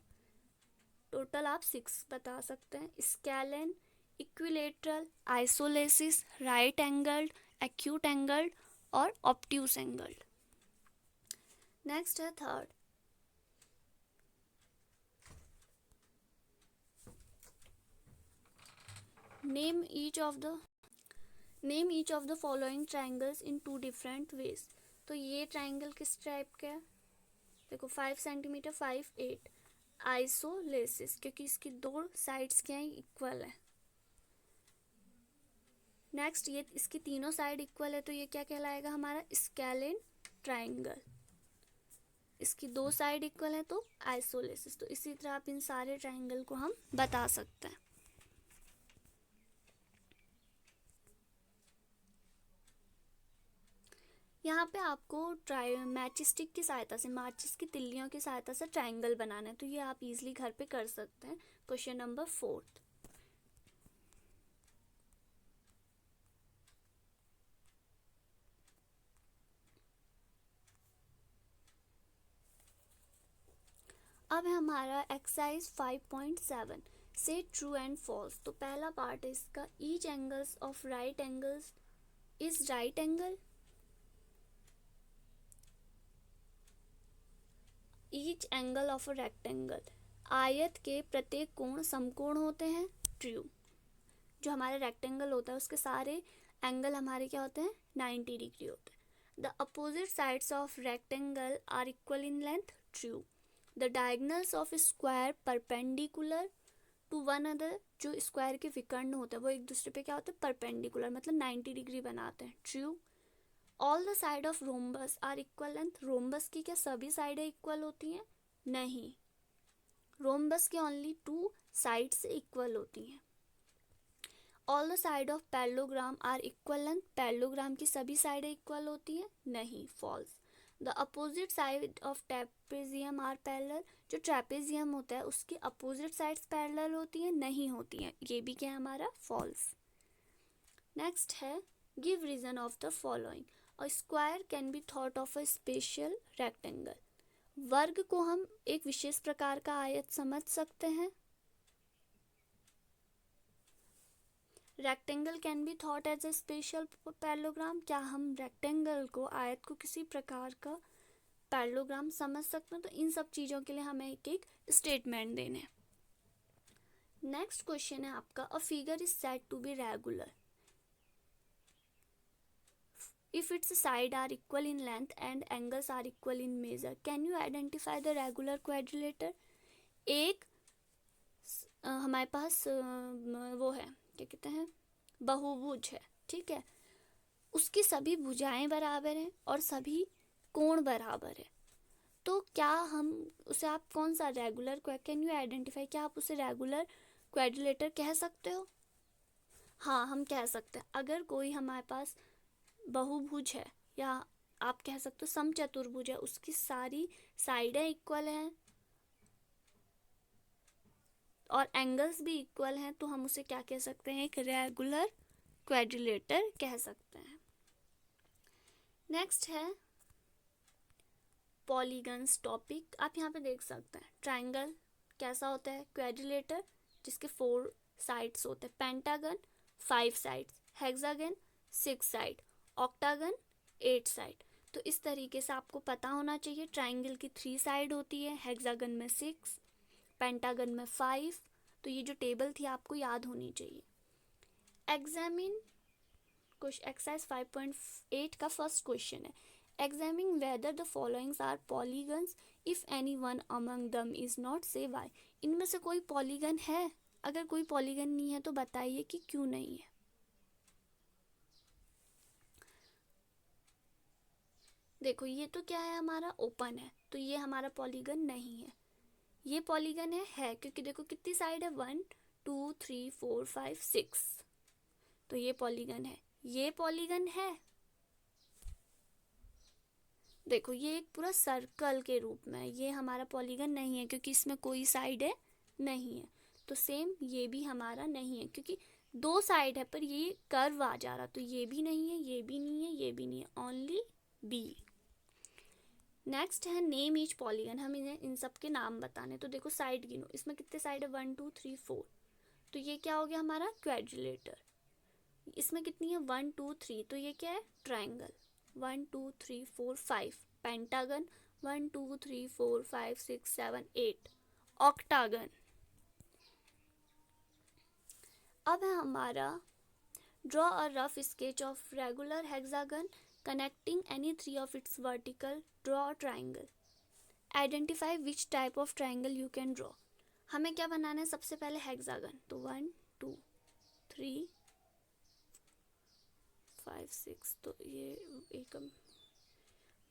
टोटल आप 6 बता सकते हैं, scalene, equilateral, isosceles, right angled, acute angled और ऑब्ट्यूस एंगल्ड। नेक्स्ट है third, name each of the following triangles in 2 different ways. तो ये ट्राइंगल किस टाइप का है, देखो 5 सेंटीमीटर 5 8, आइसोलेसिस, क्योंकि इसकी 2 साइड्स क्या है, इक्वल है। नेक्स्ट ये इसकी तीनों साइड इक्वल है तो ये क्या कहलाएगा हमारा, स्केलेन ट्राइंगल। इसकी 2 साइड इक्वल है तो आइसोलेसिस। तो इसी तरह आप इन सारे ट्राइंगल को हम बता सकते हैं। यहाँ पे आपको मैचिस्टिक की सहायता से, माचिस की तिल्लियों की सहायता से ट्राइंगल बनाना है। तो ये आप इजीली घर पे कर सकते हैं। क्वेश्चन नंबर 4, अब है हमारा एक्सरसाइज 5.7 से ट्रू एंड फॉल्स। तो पहला पार्ट है इसका, each angles of right angles is right angle. Each angle of a rectangle, आयत के प्रत्येक कोण समकोण होते हैं, ट्रू। जो हमारा रेक्टेंगल होता है उसके सारे एंगल हमारे क्या होते हैं, 90 डिग्री होते हैं। The opposite sides of rectangle are equal in length, true. The diagonals of square perpendicular to one other, जो स्क्वायर के विकर्ण होते हैं वो एक दूसरे पे क्या होते हैं, परपेंडिकुलर, मतलब 90 डिग्री बनाते हैं, true. All the side of rhombus are equal length, rhombus की क्या सभी साइडें इक्वल होती हैं, नहीं, रोम्बस के ओनली 2 साइड्स इक्वल होती हैं। All the side of parallelogram are equal length, parallelogram की सभी साइडें इक्वल होती हैं, नहीं, false. The opposite side of trapezium are parallel, जो ट्रेपेजियम होता है उसकी अपोजिट साइड्स पैरेलल होती हैं, नहीं होती हैं, ये भी क्या है हमारा, फॉल्स। नेक्स्ट है, give reason of the following. A square can be thought of a special rectangle, वर्ग को हम एक विशेष प्रकार का आयत समझ सकते हैं। Rectangle can be thought as a special parallelogram, क्या हम रेक्टेंगल को, आयत को किसी प्रकार का पैरेललोग्राम समझ सकते हैं। तो इन सब चीज़ों के लिए हमें एक एक स्टेटमेंट देने हैं। नेक्स्ट क्वेश्चन है आपका, a figure is said to be regular if its sides are equal in length and angles are equal in measure. Can you identify the regular quadrilateral? एक हमारे पास वो है, क्या कहते हैं, बहुभुज है, ठीक है, उसकी सभी भुजाएं बराबर हैं और सभी कोण बराबर है। तो क्या हम उसे, आप कौन सा रेगुलर, कैन यू आइडेंटिफाई, क्या आप उसे रेगुलर क्वाड्रिलेटर कह सकते हो। हाँ, हम कह सकते हैं अगर कोई हमारे पास बहुभुज है या आप कह सकते हो समचतुर्भुज है, उसकी सारी साइडें इक्वल हैं और एंगल्स भी इक्वल हैं, तो हम उसे क्या कह सकते हैं, एक रेगुलर क्वाड्रिलेटर कह सकते हैं। नेक्स्ट है पॉलीगन्स टॉपिक। आप यहाँ पे देख सकते हैं ट्रायंगल कैसा होता है, क्वाड्रिलेटर जिसके 4 साइड्स होते हैं, pentagon 5 sides, hexagon 6 side, octagon 8 side. तो इस तरीके से आपको पता होना चाहिए ट्रायंगल की 3 साइड होती है, हेक्सागन में 6, पेंटागन में 5। तो ये जो टेबल थी आपको याद होनी चाहिए। एग्जामिन कुछ एक्सरसाइज 5.8 का फर्स्ट क्वेश्चन है, examine whether the followings are polygons if any one among them is not, say why. इनमें से कोई पॉलीगन है, अगर कोई पॉलीगन नहीं है तो बताइए कि क्यों नहीं है। देखो ये तो क्या है, हमारा ओपन है, तो ये हमारा पॉलीगन नहीं है। ये पॉलीगन है क्योंकि देखो कितनी साइड है, 1 2 3 4 5 6, तो ये पॉलीगन है। ये पॉलीगन है, देखो ये एक पूरा सर्कल के रूप में, ये हमारा पॉलीगन नहीं है क्योंकि इसमें कोई साइड है नहीं है। तो सेम ये भी हमारा नहीं है क्योंकि 2 साइड है पर ये कर्व आ जा रहा, तो ये भी नहीं है, ये भी नहीं है, ये भी नहीं है, ओनली बी। नेक्स्ट है नेम ईच पॉलीगन, हम इन्हें इन सब के नाम बताने। तो देखो साइड गिनो, इसमें कितने साइड है, 1 2 3 4, तो ये क्या हो गया हमारा क्वाड्रिलेटर। इसमें कितनी है, 1 2 3, तो ये क्या है, ट्रायंगल। 1 2 3 4 5, pentagon 1 2 3 4 5 6 7 8, octagon. अब है हमारा draw a rough sketch of regular hexagon connecting any 3 of its vertical, draw a triangle, identify which type of triangle you can draw. हमें क्या बनाना है, सबसे पहले हेक्सागन, तो 1 2 3 5 6, तो ये एक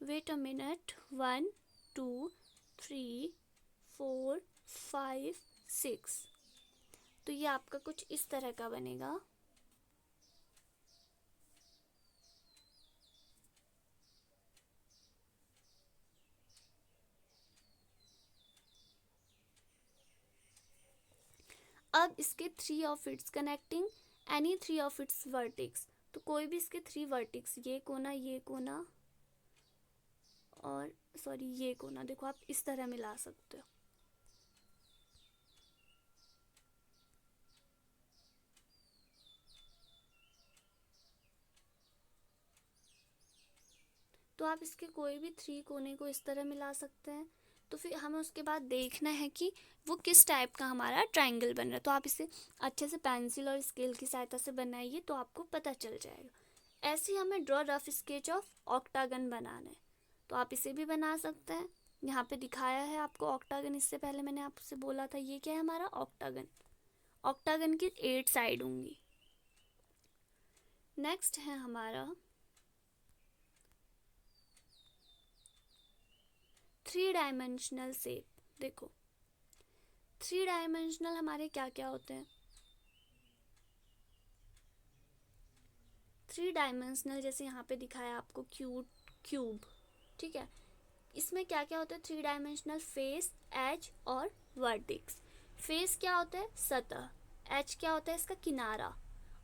वेट अ मिनट, 1 2 3 4 5 6, तो ये आपका कुछ इस तरह का बनेगा। अब इसके 3 of its connecting any 3 of its vertices, तो कोई भी इसके 3 वर्टिक्स, ये कोना और सॉरी ये कोना, देखो आप इस तरह मिला सकते हो। तो आप इसके कोई भी 3 कोने को इस तरह मिला सकते हैं। तो फिर हमें उसके बाद देखना है कि वो किस टाइप का हमारा ट्रायंगल बन रहा है। तो आप इसे अच्छे से पेंसिल और स्केल की सहायता से बनाइए तो आपको पता चल जाएगा। ऐसे ही हमें draw rough sketch of octagon बनाना है, तो आप इसे भी बना सकते हैं। यहाँ पे दिखाया है आपको ऑक्टागन, इससे पहले मैंने आपसे बोला था ये क्या है हमारा ऑक्टागन। ऑक्टागन की 8 साइड होंगी। नेक्स्ट है हमारा 3 डायमेंशनल शेप। देखो 3 डायमेंशनल हमारे क्या क्या होते हैं, 3 डायमेंशनल जैसे यहाँ पे दिखाया आपको क्यूब, ठीक है। इसमें क्या क्या होता है 3 डायमेंशनल, फेस, एज और वर्टिक्स। फेस क्या होता है, सतह, एज क्या होता है इसका किनारा,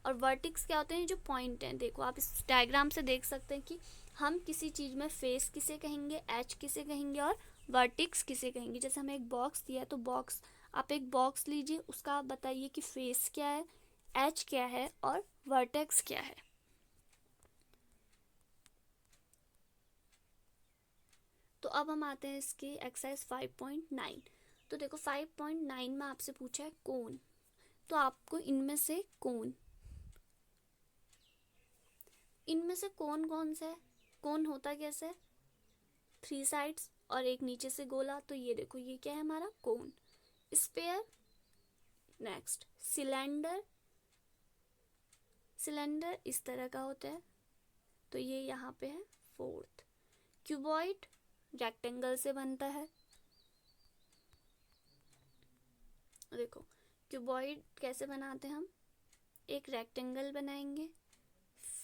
और वर्टिक्स क्या होते हैं जो पॉइंट हैं। देखो आप इस डायग्राम से देख सकते हैं कि हम किसी चीज़ में फेस किसे कहेंगे, एज किसे कहेंगे और वर्टिक्स किसे कहेंगे। जैसे हमें एक बॉक्स दिया है तो बॉक्स, आप एक बॉक्स लीजिए, उसका आप बताइए कि फेस क्या है, एज क्या है और वर्टेक्स क्या है। तो अब हम आते हैं इसकी एक्सरसाइज 5.9। तो देखो 5.9 में आपसे पूछा है कोन, तो आपको इनमें से कोन कौन सा है, कोन होता कैसे, 3 साइड्स और एक नीचे से गोला, तो ये देखो ये क्या है हमारा कोन। स्फीयर, नेक्स्ट सिलेंडर इस तरह का होता है, तो ये यहाँ पे है 4th। क्यूबॉइड रेक्टेंगल से बनता है। देखो क्यूबॉइड कैसे बनाते हैं हम, एक रेक्टेंगल बनाएंगे,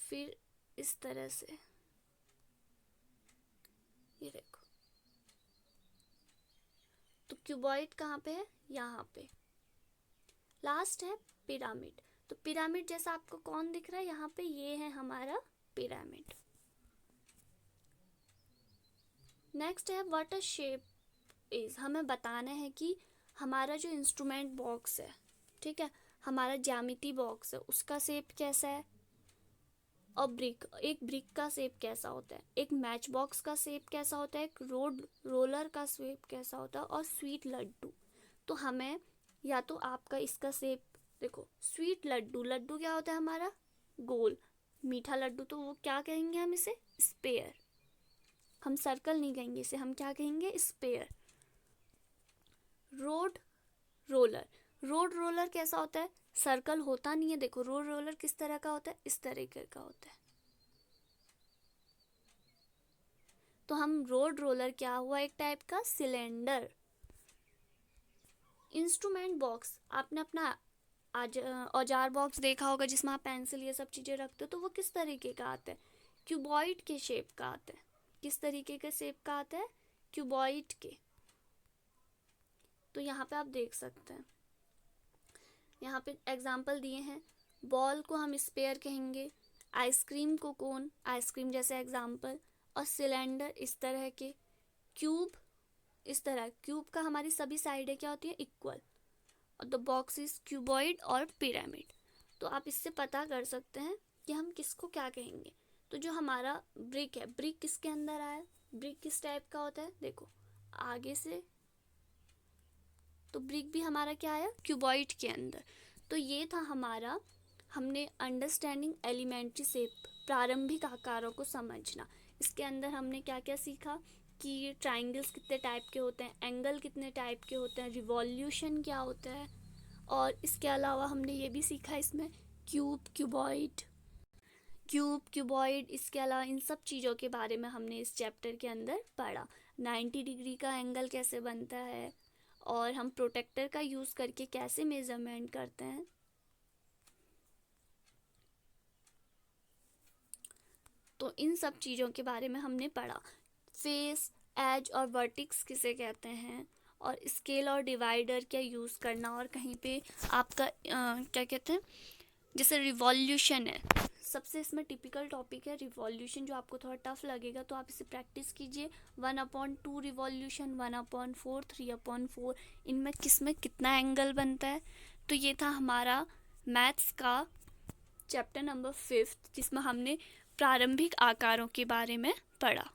फिर इस तरह से, ये देखो। तो क्यूबॉइड कहाँ पे है? यहाँ पे। लास्ट है पिरामिड। तो पिरामिड जैसा आपको कौन दिख रहा है? यहाँ पे ये है हमारा पिरामिड। नेक्स्ट है व्हाट अ शेप इज। हमें बताना है कि हमारा जो इंस्ट्रूमेंट बॉक्स है, ठीक है, हमारा ज्यामिति बॉक्स है, उसका शेप कैसा है। और एक ब्रिक का शेप कैसा होता है, एक मैच बॉक्स का शेप कैसा होता है, एक रोलर का शेप कैसा होता है, और स्वीट लड्डू। तो हमें या तो आपका इसका शेप देखो, स्वीट लड्डू, लड्डू क्या होता है हमारा? गोल। मीठा लड्डू तो वो क्या कहेंगे हम इसे? स्पेयर। हम सर्कल नहीं कहेंगे इसे, हम क्या कहेंगे? स्पेयर। रोड रोलर कैसा होता है? सर्कल होता नहीं है। देखो रोड रोलर किस तरह का होता है? इस तरीके का होता है। तो हम रोड रोलर क्या हुआ? एक टाइप का सिलेंडर। इंस्ट्रूमेंट बॉक्स, आपने अपना औजार बॉक्स देखा होगा जिसमें आप पेंसिल ये सब चीजें रखते हो, तो वो किस तरीके का आता है? क्यूबॉइड के शेप का आता है। किस तरीके के शेप का आता है? क्यूबॉइड के। तो यहाँ पे आप देख सकते हैं, यहाँ पे एग्जाम्पल दिए हैं। बॉल को हम स्पेयर कहेंगे, आइसक्रीम को कोन, आइसक्रीम जैसे एग्जाम्पल, और सिलेंडर इस तरह के, क्यूब इस तरह। क्यूब का हमारी सभी साइडें क्या होती है? इक्वल। और द बॉक्स इज क्यूबॉइड और पिरामिड। तो आप इससे पता कर सकते हैं कि हम किसको क्या कहेंगे। तो जो हमारा ब्रिक है, ब्रिक किसके अंदर आया? ब्रिक किस टाइप का होता है? देखो आगे से, तो ब्रिक भी हमारा क्या आया? क्यूबॉइड के अंदर। तो ये था हमारा, हमने अंडरस्टैंडिंग एलिमेंट्री शेप, प्रारंभिक आकारों को समझना। इसके अंदर हमने क्या क्या सीखा कि ट्राइंगल्स कितने टाइप के होते हैं, एंगल कितने टाइप के होते हैं, रिवॉल्यूशन क्या होता है, और इसके अलावा हमने ये भी सीखा इसमें क्यूबॉइड, इसके अलावा इन सब चीज़ों के बारे में हमने इस चैप्टर के अंदर पढ़ा। 90 डिग्री का एंगल कैसे बनता है, और हम प्रोटेक्टर का यूज़ करके कैसे मेजरमेंट करते हैं। तो इन सब चीज़ों के बारे में हमने पढ़ा। फेस, एज और वर्टिक्स किसे कहते हैं, और स्केल और डिवाइडर क्या यूज़ करना, और कहीं पे आपका क्या कहते हैं, जैसे रिवॉल्यूशन है, सबसे इसमें टिपिकल टॉपिक है रिवॉल्यूशन, जो आपको थोड़ा टफ लगेगा तो आप इसे प्रैक्टिस कीजिए। 1/2 रिवॉल्यूशन, 1/4, 3/4, इनमें किस में कितना एंगल बनता है। तो ये था हमारा मैथ्स का चैप्टर नंबर 5, जिसमें हमने प्रारंभिक आकारों के बारे में पढ़ा।